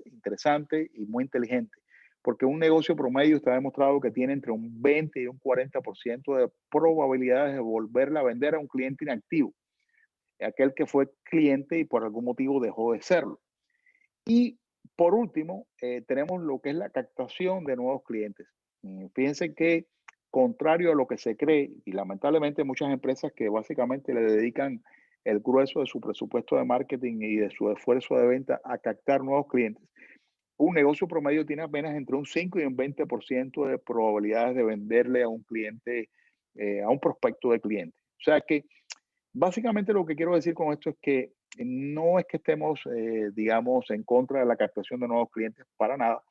interesante y muy inteligente, porque un negocio promedio está demostrado que tiene entre un 20 y un 40% de probabilidades de volverla a vender a un cliente inactivo, aquel que fue cliente y por algún motivo dejó de serlo. Y por último, tenemos lo que es la captación de nuevos clientes. Fíjense que, contrario a lo que se cree, y lamentablemente muchas empresas que básicamente le dedican el grueso de su presupuesto de marketing y de su esfuerzo de venta a captar nuevos clientes, un negocio promedio tiene apenas entre un 5 y un 20% de probabilidades de venderle a un cliente, a un prospecto de cliente. O sea que básicamente lo que quiero decir con esto es que no es que estemos, digamos, en contra de la captación de nuevos clientes, para nada,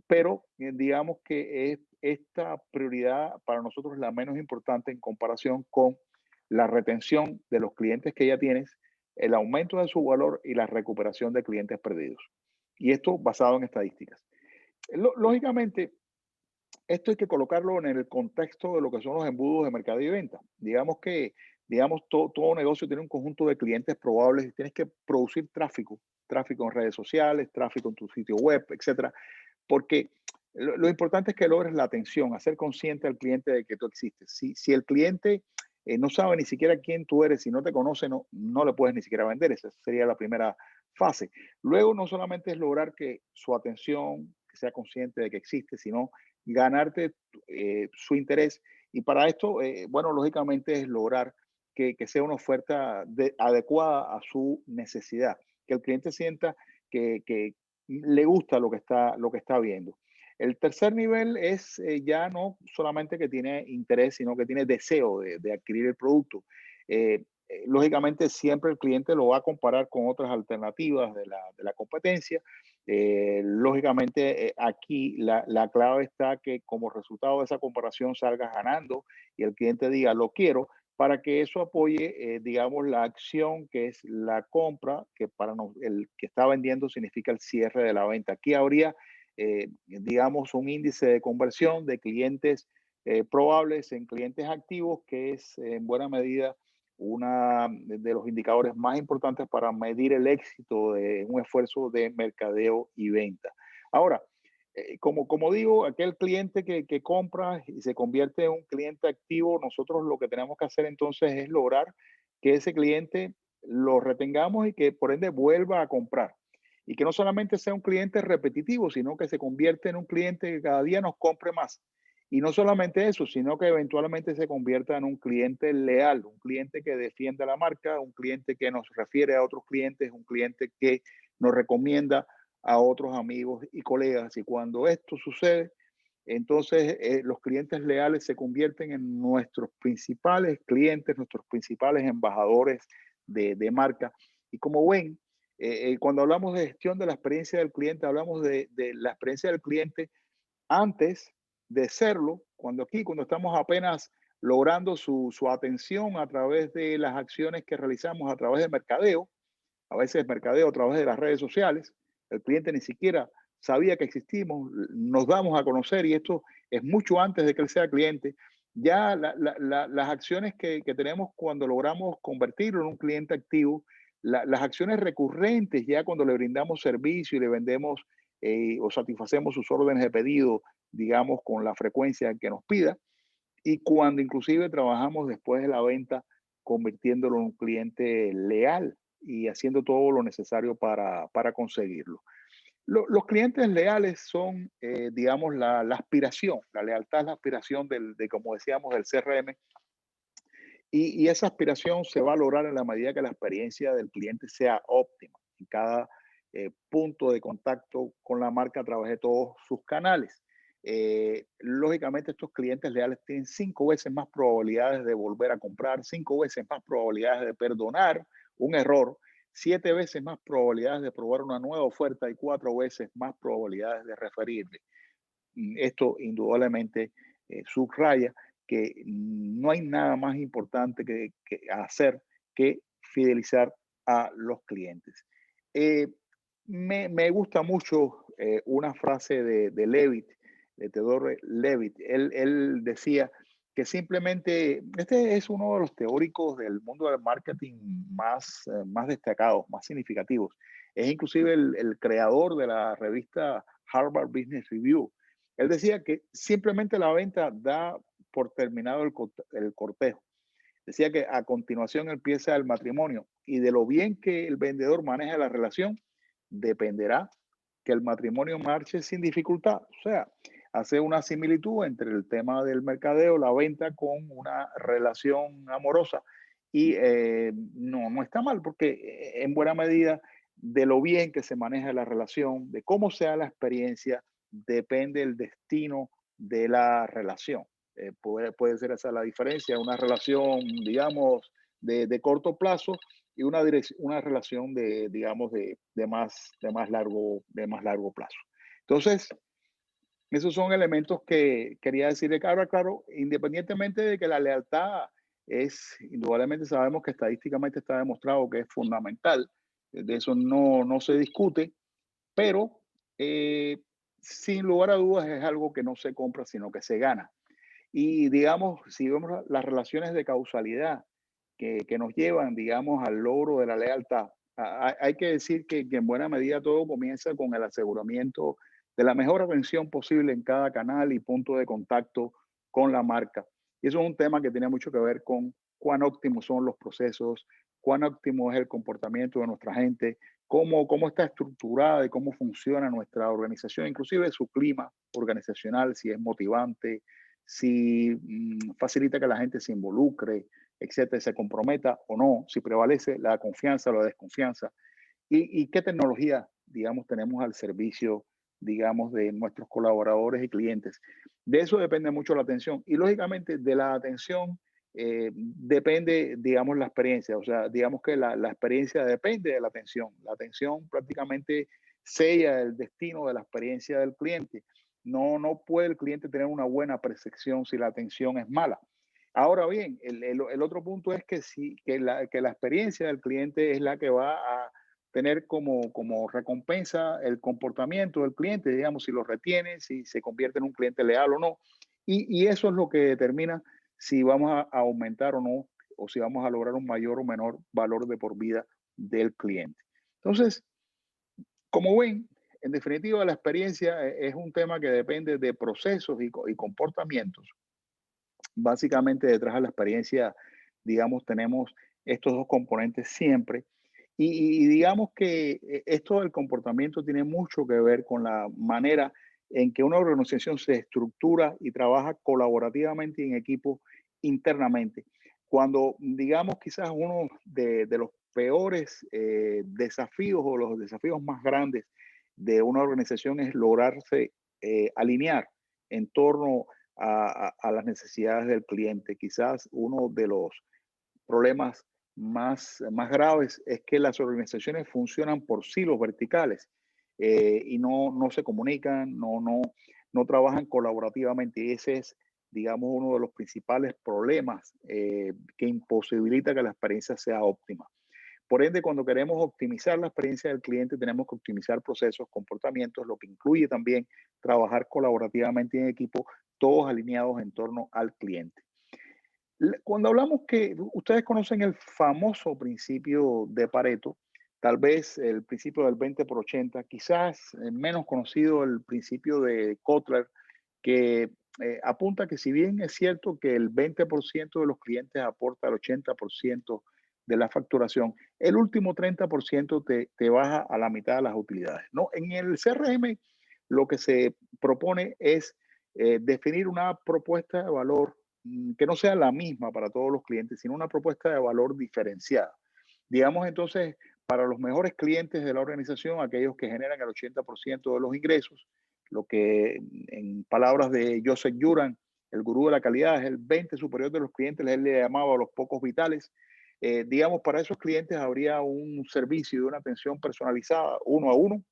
pero digamos que esta prioridad para nosotros es la menos importante en comparación con la retención de los clientes que ya tienes, el aumento de su valor y la recuperación de clientes perdidos. Y esto basado en estadísticas. Lógicamente, esto hay que colocarlo en el contexto de lo que son los embudos de mercado y venta. Digamos que, todo negocio tiene un conjunto de clientes probables y tienes que producir tráfico en redes sociales, tráfico en tu sitio web, etcétera, porque lo importante es que logres la atención, hacer consciente al cliente de que tú existes. Si el cliente no sabe ni siquiera quién tú eres, si no te conoce, no le puedes ni siquiera vender. Esa sería la primera fase. Luego, no solamente es lograr que su atención, que sea consciente de que existe, sino ganarte su interés. Y para esto, bueno, lógicamente es lograr que sea una oferta adecuada a su necesidad, que el cliente sienta que le gusta lo que está viendo. El tercer nivel es ya no solamente que tiene interés, sino que tiene deseo de adquirir el producto. Lógicamente, siempre el cliente lo va a comparar con otras alternativas de la competencia. Lógicamente, aquí la clave está que como resultado de esa comparación salgas ganando y el cliente diga, lo quiero, para que eso apoye, digamos, la acción que es la compra, que para el que está vendiendo significa el cierre de la venta. Aquí habría digamos, un índice de conversión de clientes probables en clientes activos, que es en buena medida uno de los indicadores más importantes para medir el éxito de un esfuerzo de mercadeo y venta. Ahora, como digo, aquel cliente que compra y se convierte en un cliente activo, nosotros lo que tenemos que hacer entonces es lograr que ese cliente lo retengamos y que por ende vuelva a comprar y que no solamente sea un cliente repetitivo, sino que se convierte en un cliente que cada día nos compre más. Y no solamente eso, sino que eventualmente se convierta en un cliente leal, un cliente que defienda la marca, un cliente que nos refiere a otros clientes, un cliente que nos recomienda a otros amigos y colegas. Y cuando esto sucede, entonces los clientes leales se convierten en nuestros principales clientes, nuestros principales embajadores de marca. Y como ven, cuando hablamos de gestión de la experiencia del cliente, hablamos de la experiencia del cliente antes de serlo, cuando estamos apenas logrando su atención a través de las acciones que realizamos a través de mercadeo, a veces mercadeo a través de las redes sociales, el cliente ni siquiera sabía que existimos, nos damos a conocer y esto es mucho antes de que él sea cliente. Ya las acciones que tenemos cuando logramos convertirlo en un cliente activo, las acciones recurrentes ya cuando le brindamos servicio y le vendemos o satisfacemos sus órdenes de pedido, digamos, con la frecuencia que nos pida, y cuando inclusive trabajamos después de la venta, convirtiéndolo en un cliente leal y haciendo todo lo necesario para conseguirlo. Los clientes leales son, digamos, la aspiración, la lealtad es la aspiración como decíamos, del CRM, y esa aspiración se va a lograr en la medida que la experiencia del cliente sea óptima en cada punto de contacto con la marca a través de todos sus canales. Lógicamente, estos clientes leales tienen 5 veces más probabilidades de volver a comprar, 5 veces más probabilidades de perdonar un error, 7 veces más probabilidades de probar una nueva oferta y 4 veces más probabilidades de referirle. Esto indudablemente subraya que no hay nada más importante que hacer que fidelizar a los clientes. Eh, me gusta mucho una frase de Levitt, de Theodore Levitt. Él decía que simplemente, este es uno de los teóricos del mundo del marketing más destacados, más significativos. Es inclusive el creador de la revista Harvard Business Review. Él decía que simplemente la venta da por terminado el cortejo. Decía que a continuación empieza el matrimonio y de lo bien que el vendedor maneja la relación, dependerá que el matrimonio marche sin dificultad. O sea, hace una similitud entre el tema del mercadeo, la venta con una relación amorosa. Y no está mal porque en buena medida de lo bien que se maneja la relación, de cómo sea la experiencia, depende el destino de la relación. Puede ser esa la diferencia, una relación, digamos, de corto plazo y una relación digamos, de más largo plazo. Entonces, esos son elementos que quería decirle, claro, independientemente de que la lealtad indudablemente sabemos que estadísticamente está demostrado que es fundamental, de eso no se discute, pero sin lugar a dudas es algo que no se compra, sino que se gana. Y digamos, si vemos las relaciones de causalidad que nos llevan, digamos, al logro de la lealtad, hay que decir que en buena medida todo comienza con el aseguramiento de la mejor atención posible en cada canal y punto de contacto con la marca. Y eso es un tema que tiene mucho que ver con cuán óptimos son los procesos, cuán óptimo es el comportamiento de nuestra gente, cómo está estructurada y cómo funciona nuestra organización, inclusive su clima organizacional, si es motivante, si facilita que la gente se involucre, etcétera, se comprometa o no, si prevalece la confianza o la desconfianza, y qué tecnología, digamos, tenemos al servicio, digamos, de nuestros colaboradores y clientes. De eso depende mucho la atención. Y lógicamente de la atención depende, digamos, la experiencia. O sea, digamos que la experiencia depende de la atención. La atención prácticamente sella el destino de la experiencia del cliente. No puede el cliente tener una buena percepción si la atención es mala. Ahora bien, el otro punto es que la experiencia del cliente es la que va a tener como recompensa el comportamiento del cliente, digamos, si lo retiene, si se convierte en un cliente leal o no. Y eso es lo que determina si vamos a aumentar o no, o si vamos a lograr un mayor o menor valor de por vida del cliente. Entonces, como ven, en definitiva, la experiencia es un tema que depende de procesos y comportamientos. Básicamente, detrás de la experiencia, digamos, tenemos estos dos componentes siempre. Y digamos que esto del comportamiento tiene mucho que ver con la manera en que una organización se estructura y trabaja colaborativamente y en equipo internamente. Cuando, digamos, quizás uno de los peores desafíos o los desafíos más grandes de una organización es lograrse alinear en torno a las necesidades del cliente. Quizás uno de los problemas más graves es que las organizaciones funcionan por silos verticales y no se comunican, no trabajan colaborativamente. Y ese es, digamos, uno de los principales problemas que imposibilita que la experiencia sea óptima. Por ende, cuando queremos optimizar la experiencia del cliente, tenemos que optimizar procesos, comportamientos, lo que incluye también trabajar colaborativamente en equipo, todos alineados en torno al cliente. Cuando hablamos que ustedes conocen el famoso principio de Pareto, tal vez el principio del 20 por 80, quizás menos conocido el principio de Kotler, que apunta que si bien es cierto que el 20% de los clientes aporta el 80% de la facturación, el último 30% te baja a la mitad de las utilidades, ¿no? En el CRM lo que se propone es definir una propuesta de valor que no sea la misma para todos los clientes, sino una propuesta de valor diferenciada. Digamos entonces, para los mejores clientes de la organización, aquellos que generan el 80% de los ingresos, lo que en palabras de Joseph Juran, el gurú de la calidad, es el 20 superior de los clientes, él le llamaba los pocos vitales. Digamos, para esos clientes habría un servicio y una atención personalizada, uno a uno.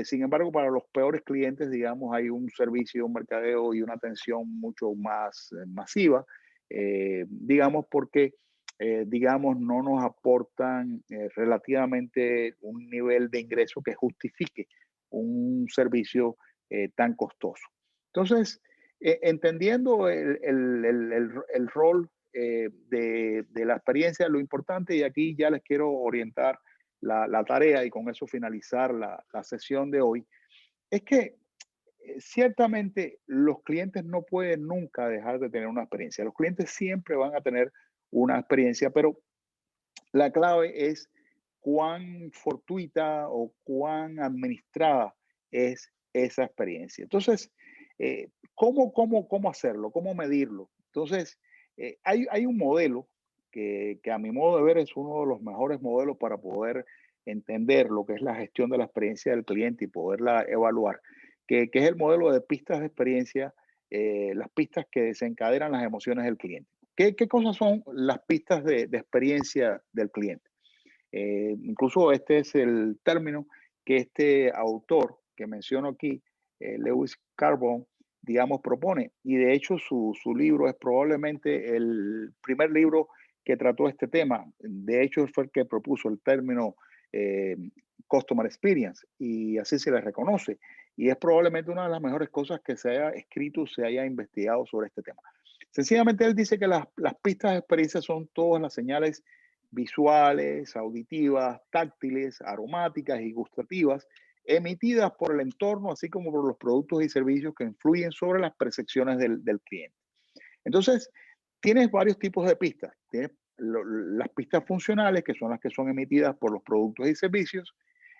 Sin embargo, para los peores clientes, digamos, hay un servicio, un mercadeo y una atención mucho más masiva, digamos, porque, digamos, no nos aportan relativamente un nivel de ingreso que justifique un servicio tan costoso. Entonces, entendiendo el rol de la experiencia, lo importante, y aquí ya les quiero orientar la tarea y con eso finalizar la sesión de hoy, es que ciertamente los clientes no pueden nunca dejar de tener una experiencia. Los clientes siempre van a tener una experiencia, pero la clave es cuán fortuita o cuán administrada es esa experiencia. Entonces, ¿cómo hacerlo? ¿Cómo medirlo? Entonces, hay un modelo que a mi modo de ver es uno de los mejores modelos para poder entender lo que es la gestión de la experiencia del cliente y poderla evaluar, que es el modelo de pistas de experiencia, las pistas que desencadenan las emociones del cliente. ¿Qué cosas son las pistas de experiencia del cliente? Incluso este es el término que este autor que menciono aquí, Lewis Carbon, digamos, propone. Y de hecho su libro es probablemente el primer libro que trató este tema. De hecho, fue el que propuso el término Customer Experience y así se le reconoce. Y es probablemente una de las mejores cosas que se haya escrito, se haya investigado sobre este tema. Sencillamente él dice que las pistas de experiencia son todas las señales visuales, auditivas, táctiles, aromáticas y gustativas emitidas por el entorno, así como por los productos y servicios que influyen sobre las percepciones del cliente. Entonces, tienes varios tipos de pistas. Tienes las pistas funcionales, que son las que son emitidas por los productos y servicios.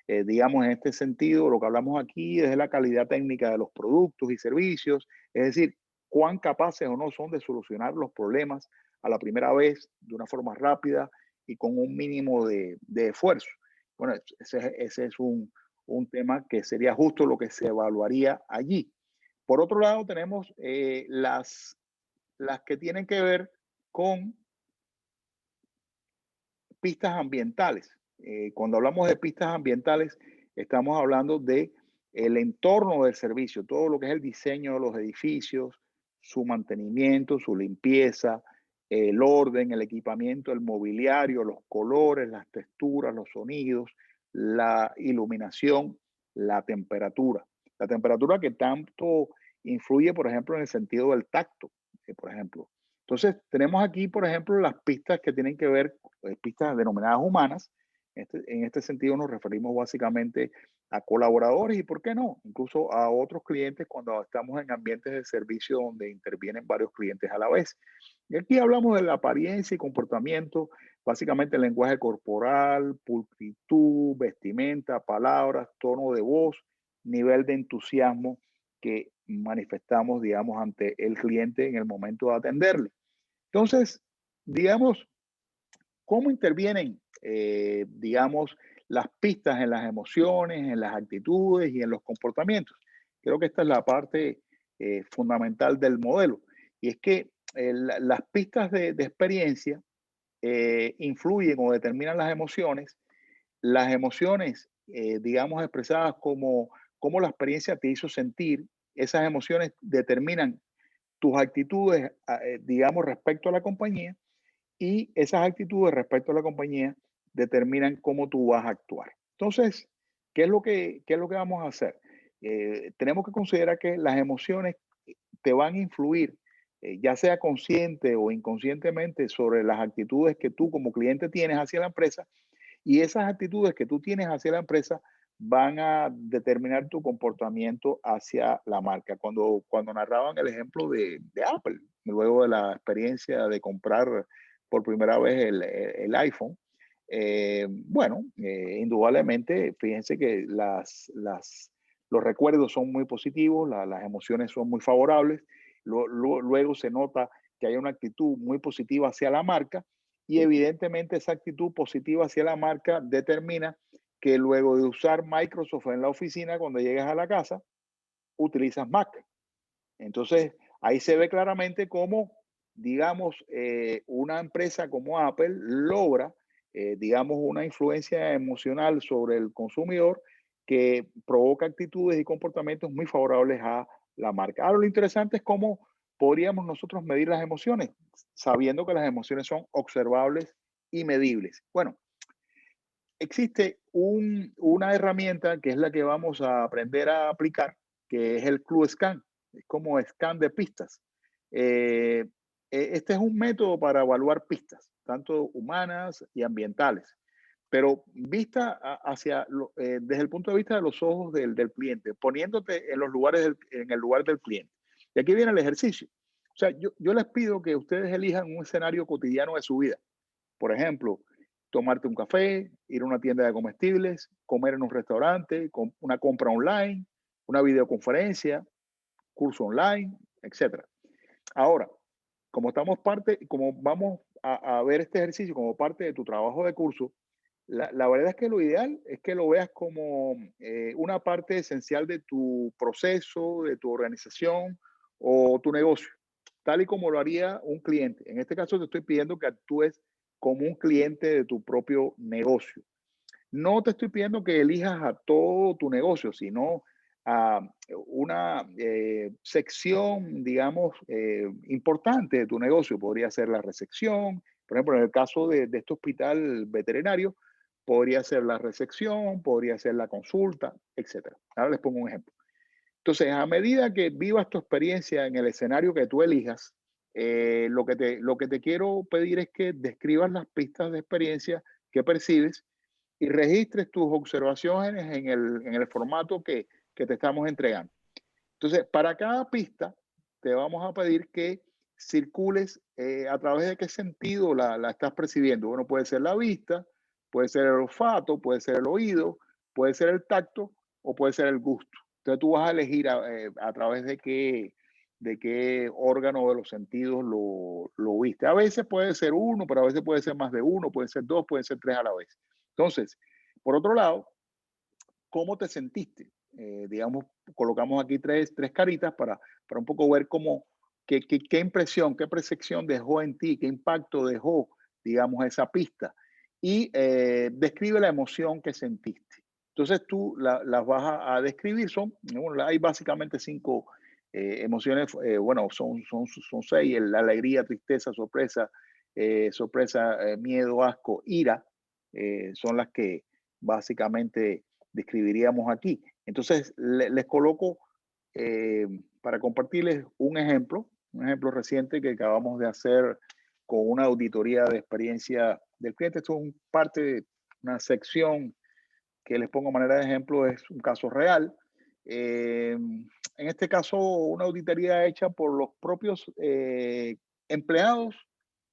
Digamos, en este sentido, lo que hablamos aquí es de la calidad técnica de los productos y servicios, es decir, cuán capaces o no son de solucionar los problemas a la primera vez, de una forma rápida y con un mínimo de esfuerzo. Bueno, ese es un tema que sería justo lo que se evaluaría allí. Por otro lado, tenemos las que tienen que ver con pistas ambientales. Cuando hablamos de pistas ambientales, estamos hablando de el entorno del servicio, todo lo que es el diseño de los edificios, su mantenimiento, su limpieza, el orden, el equipamiento, el mobiliario, los colores, las texturas, los sonidos, la iluminación, la temperatura. La temperatura que tanto influye, por ejemplo, en el sentido del tacto, por ejemplo. Entonces, tenemos aquí, por ejemplo, las pistas que tienen que ver, pistas denominadas humanas. En este sentido nos referimos básicamente a colaboradores y, ¿por qué no? Incluso a otros clientes cuando estamos en ambientes de servicio donde intervienen varios clientes a la vez. Y aquí hablamos de la apariencia y comportamiento, básicamente el lenguaje corporal, pulcritud, vestimenta, palabras, tono de voz, nivel de entusiasmo que manifestamos, digamos, ante el cliente en el momento de atenderle. Entonces, digamos, ¿cómo intervienen, digamos, las pistas en las emociones, en las actitudes y en los comportamientos? Creo que esta es la parte fundamental del modelo. Y es que las pistas de experiencia influyen o determinan las emociones. Las emociones, digamos, expresadas como la experiencia te hizo sentir, esas emociones determinan tus actitudes, digamos, respecto a la compañía, y esas actitudes respecto a la compañía determinan cómo tú vas a actuar. Entonces, ¿qué es lo que vamos a hacer? Tenemos que considerar que las emociones te van a influir, ya sea consciente o inconscientemente, sobre las actitudes que tú como cliente tienes hacia la empresa, y esas actitudes que tú tienes hacia la empresa van a determinar tu comportamiento hacia la marca. Cuando narraban el ejemplo de Apple, luego de la experiencia de comprar por primera vez el iPhone, bueno, indudablemente, fíjense que los recuerdos son muy positivos, las emociones son muy favorables, luego se nota que hay una actitud muy positiva hacia la marca, y evidentemente esa actitud positiva hacia la marca determina que luego de usar Microsoft en la oficina, cuando llegues a la casa, utilizas Mac. Entonces, ahí se ve claramente cómo, digamos, una empresa como Apple logra, digamos, una influencia emocional sobre el consumidor que provoca actitudes y comportamientos muy favorables a la marca. Ahora, lo interesante es cómo podríamos nosotros medir las emociones, sabiendo que las emociones son observables y medibles. Bueno, existe una herramienta que es la que vamos a aprender a aplicar, que es el Clue Scan. Es como scan de pistas. Este es un método para evaluar pistas, tanto humanas y ambientales, pero vista desde el punto de vista de los ojos del cliente, poniéndote en en el lugar del cliente. Y aquí viene el ejercicio. O sea, yo les pido que ustedes elijan un escenario cotidiano de su vida. Por ejemplo, tomarte un café, ir a una tienda de comestibles, comer en un restaurante, una compra online, una videoconferencia, curso online, etc. Ahora, como vamos a ver este ejercicio como parte de tu trabajo de curso, la verdad es que lo ideal es que lo veas como una parte esencial de tu proceso, de tu organización o tu negocio, tal y como lo haría un cliente. En este caso te estoy pidiendo que actúes como un cliente de tu propio negocio. No te estoy pidiendo que elijas a todo tu negocio, sino a una sección, digamos, importante de tu negocio. Podría ser la recepción, por ejemplo, en el caso de este hospital veterinario, podría ser la recepción, podría ser la consulta, etc. Ahora les pongo un ejemplo. Entonces, a medida que vivas tu experiencia en el escenario que tú elijas, lo que te quiero pedir es que describas las pistas de experiencia que percibes y registres tus observaciones en el formato que te estamos entregando. Entonces, para cada pista, te vamos a pedir que circules a través de qué sentido la estás percibiendo. Bueno, puede ser la vista, puede ser el olfato, puede ser el oído, puede ser el tacto o puede ser el gusto. Entonces tú vas a elegir a través de qué órgano de los sentidos lo viste. A veces puede ser uno, pero a veces puede ser más de uno, puede ser dos, puede ser tres a la vez. Entonces, por otro lado, ¿cómo te sentiste? Digamos, colocamos aquí tres caritas para un poco ver qué impresión, qué percepción dejó en ti, qué impacto dejó, digamos, esa pista. Y describe la emoción que sentiste. Entonces tú las vas a describir. Bueno, hay básicamente 5 emociones, bueno, son 6, la alegría, tristeza, sorpresa, miedo, asco, ira, son las que básicamente describiríamos aquí. Entonces, les coloco para compartirles un ejemplo reciente que acabamos de hacer con una auditoría de experiencia del cliente. Esto es parte de una sección que les pongo a manera de ejemplo, es un caso real. En este caso, una auditoría hecha por los propios empleados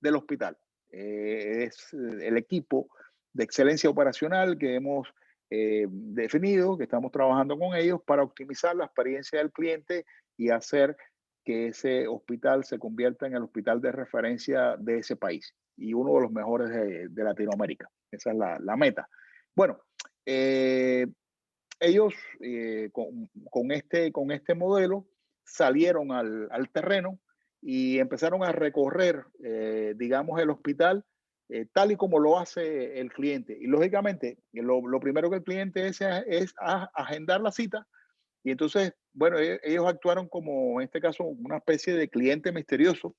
del hospital. Es el equipo de excelencia operacional que hemos definido, que estamos trabajando con ellos para optimizar la experiencia del cliente y hacer que ese hospital se convierta en el hospital de referencia de ese país y uno de los mejores de Latinoamérica. Esa es la meta. Bueno, ellos con este modelo salieron al terreno y empezaron a recorrer, digamos, el hospital tal y como lo hace el cliente. Y lógicamente, lo primero que el cliente es agendar la cita. Y entonces, bueno, ellos actuaron como, en este caso, una especie de cliente misterioso.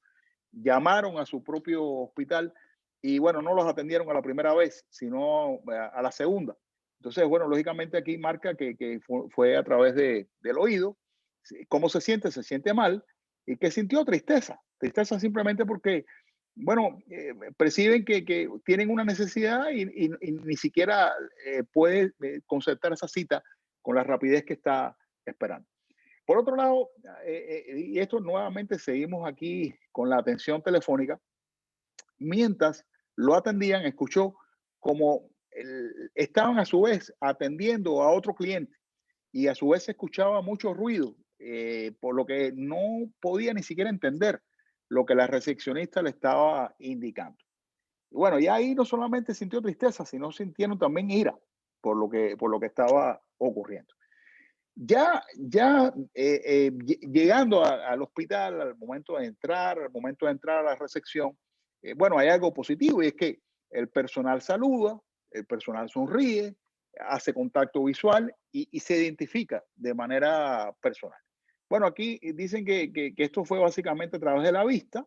Llamaron a su propio hospital y, bueno, no los atendieron a la primera vez, sino a la segunda. Entonces, bueno, lógicamente aquí marca que fue a través del oído. ¿Cómo se siente? Se siente mal. ¿Y que sintió? Tristeza. Tristeza simplemente porque, bueno, perciben que tienen una necesidad y ni siquiera puede concertar esa cita con la rapidez que está esperando. Por otro lado, y esto nuevamente seguimos aquí con la atención telefónica, mientras lo atendían, escuchó como estaban a su vez atendiendo a otro cliente y a su vez se escuchaba mucho ruido, por lo que no podía ni siquiera entender lo que la recepcionista le estaba indicando. Y bueno, ya ahí no solamente sintió tristeza, sino sintieron también ira por lo que estaba ocurriendo. Ya llegando al hospital, al momento de entrar a la recepción, bueno, hay algo positivo y es que el personal saluda, el personal sonríe, hace contacto visual y se identifica de manera personal. Bueno, aquí dicen que esto fue básicamente a través de la vista,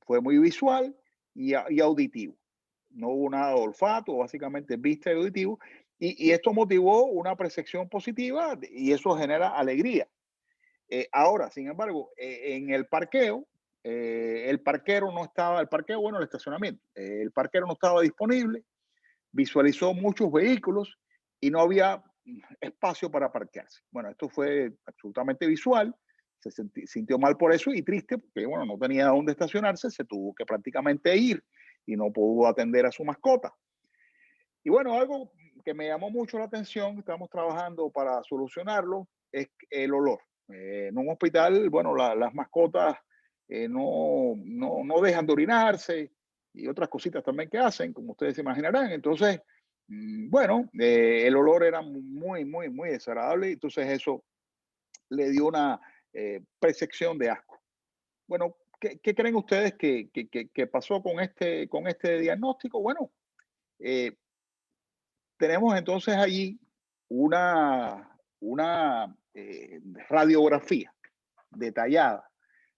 fue muy visual y auditivo. No hubo nada de olfato, básicamente vista y auditivo. Y esto motivó una percepción positiva y eso genera alegría. Ahora, sin embargo, en el parqueo, el parqueo, bueno, el estacionamiento, el parquero no estaba disponible, visualizó muchos vehículos y no había espacio para parquearse. Bueno, esto fue absolutamente visual, sintió mal por eso y triste porque, bueno, no tenía dónde estacionarse, se tuvo que prácticamente ir y no pudo atender a su mascota. Y bueno, algo que me llamó mucho la atención, estamos trabajando para solucionarlo, es el olor. En un hospital, bueno, las mascotas no dejan de orinarse y otras cositas también que hacen, como ustedes se imaginarán. Entonces, bueno, el olor era muy desagradable, entonces eso le dio una percepción de asco. Bueno, ¿qué creen ustedes que pasó con este diagnóstico? Bueno, eh, tenemos entonces allí una radiografía detallada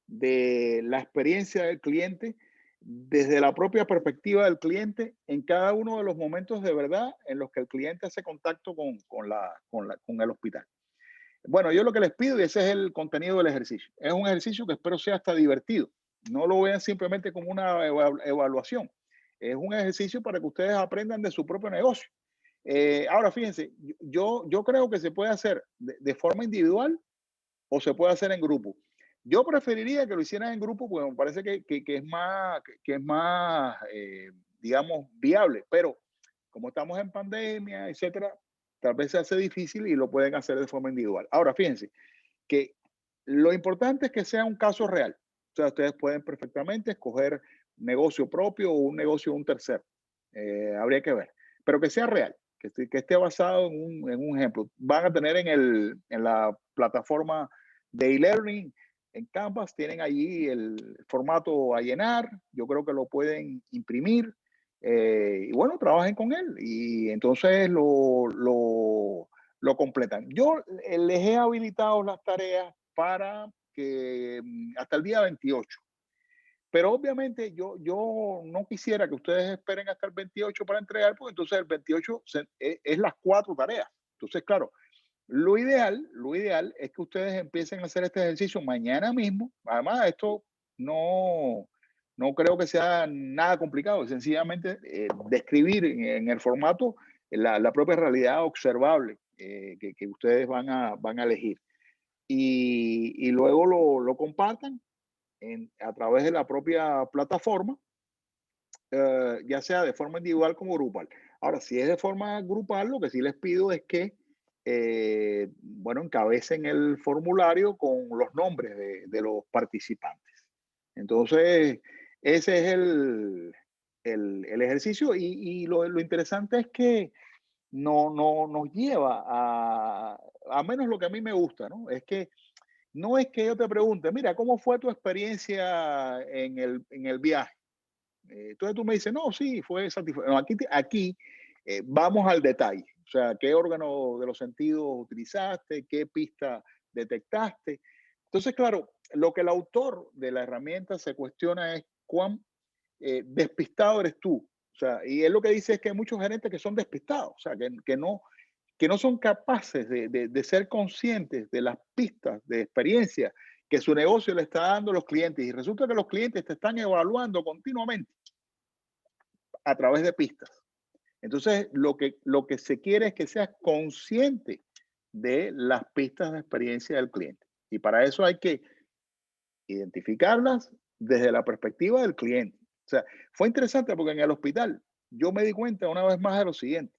de la experiencia del cliente desde la propia perspectiva del cliente en cada uno de los momentos de verdad en los que el cliente hace contacto con el hospital. Bueno, yo lo que les pido, y ese es el contenido del ejercicio, es un ejercicio que espero sea hasta divertido. No lo vean simplemente como una evaluación. Es un ejercicio para que ustedes aprendan de su propio negocio. Ahora, fíjense, yo creo que se puede hacer de forma individual o se puede hacer en grupo. Yo preferiría que lo hicieran en grupo, porque me parece que es más digamos, viable, pero como estamos en pandemia, etcétera, tal vez se hace difícil y lo pueden hacer de forma individual. Ahora, fíjense que lo importante es que sea un caso real. O sea, ustedes pueden perfectamente escoger un negocio propio o un negocio de un tercero. Habría que ver. Pero que sea real, que esté basado en un ejemplo. Van a tener en la plataforma de e-learning, en Canvas, tienen allí el formato a llenar. Yo creo que lo pueden imprimir. Y bueno, trabajen con él. Y entonces lo completan. Yo les he habilitado las tareas para que hasta el día 28. Pero obviamente yo no quisiera que ustedes esperen hasta el 28 para entregar, porque entonces el 28 es las 4 tareas. Entonces, claro, lo ideal es que ustedes empiecen a hacer este ejercicio mañana mismo. Además, esto no creo que sea nada complicado, es sencillamente describir en el formato la propia realidad observable que ustedes van a elegir. Y luego lo compartan a través de la propia plataforma, ya sea de forma individual como grupal. Ahora, si es de forma grupal, lo que sí les pido es que, bueno, encabecen el formulario con los nombres de los participantes. Entonces, ese es el ejercicio y lo interesante es que no nos lleva a menos lo que a mí me gusta, ¿no? Es que no es que yo te pregunte, mira, ¿cómo fue tu experiencia en el viaje? Entonces tú me dices, no, sí, fue satisfactorio. No, aquí vamos al detalle. O sea, ¿qué órgano de los sentidos utilizaste? ¿Qué pista detectaste? Entonces, claro, lo que el autor de la herramienta se cuestiona es cuán despistado eres tú. O sea, y él lo que dice es que hay muchos gerentes que son despistados, o sea, que no son capaces de ser conscientes de las pistas de experiencia que su negocio le está dando a los clientes. Y resulta que los clientes te están evaluando continuamente a través de pistas. Entonces, lo que se quiere es que seas consciente de las pistas de experiencia del cliente. Y para eso hay que identificarlas desde la perspectiva del cliente. O sea, fue interesante porque en el hospital yo me di cuenta una vez más de lo siguiente.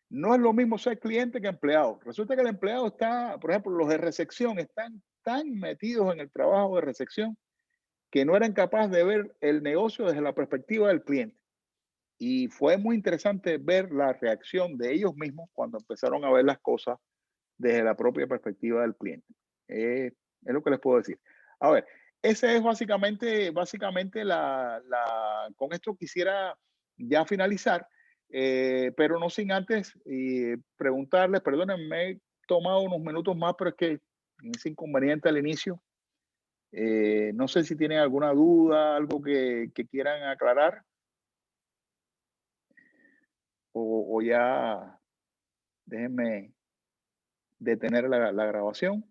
No es lo mismo ser cliente que empleado. Resulta que el empleado está, por ejemplo, los de recepción están tan metidos en el trabajo de recepción que no eran capaces de ver el negocio desde la perspectiva del cliente. Y fue muy interesante ver la reacción de ellos mismos cuando empezaron a ver las cosas desde la propia perspectiva del cliente. Es lo que les puedo decir. A ver, ese es básicamente con esto quisiera ya finalizar, pero no sin antes preguntarles, perdonen, me he tomado unos minutos más, pero es que es inconveniente al inicio. No sé si tienen alguna duda, algo que quieran aclarar o ya déjenme detener la grabación.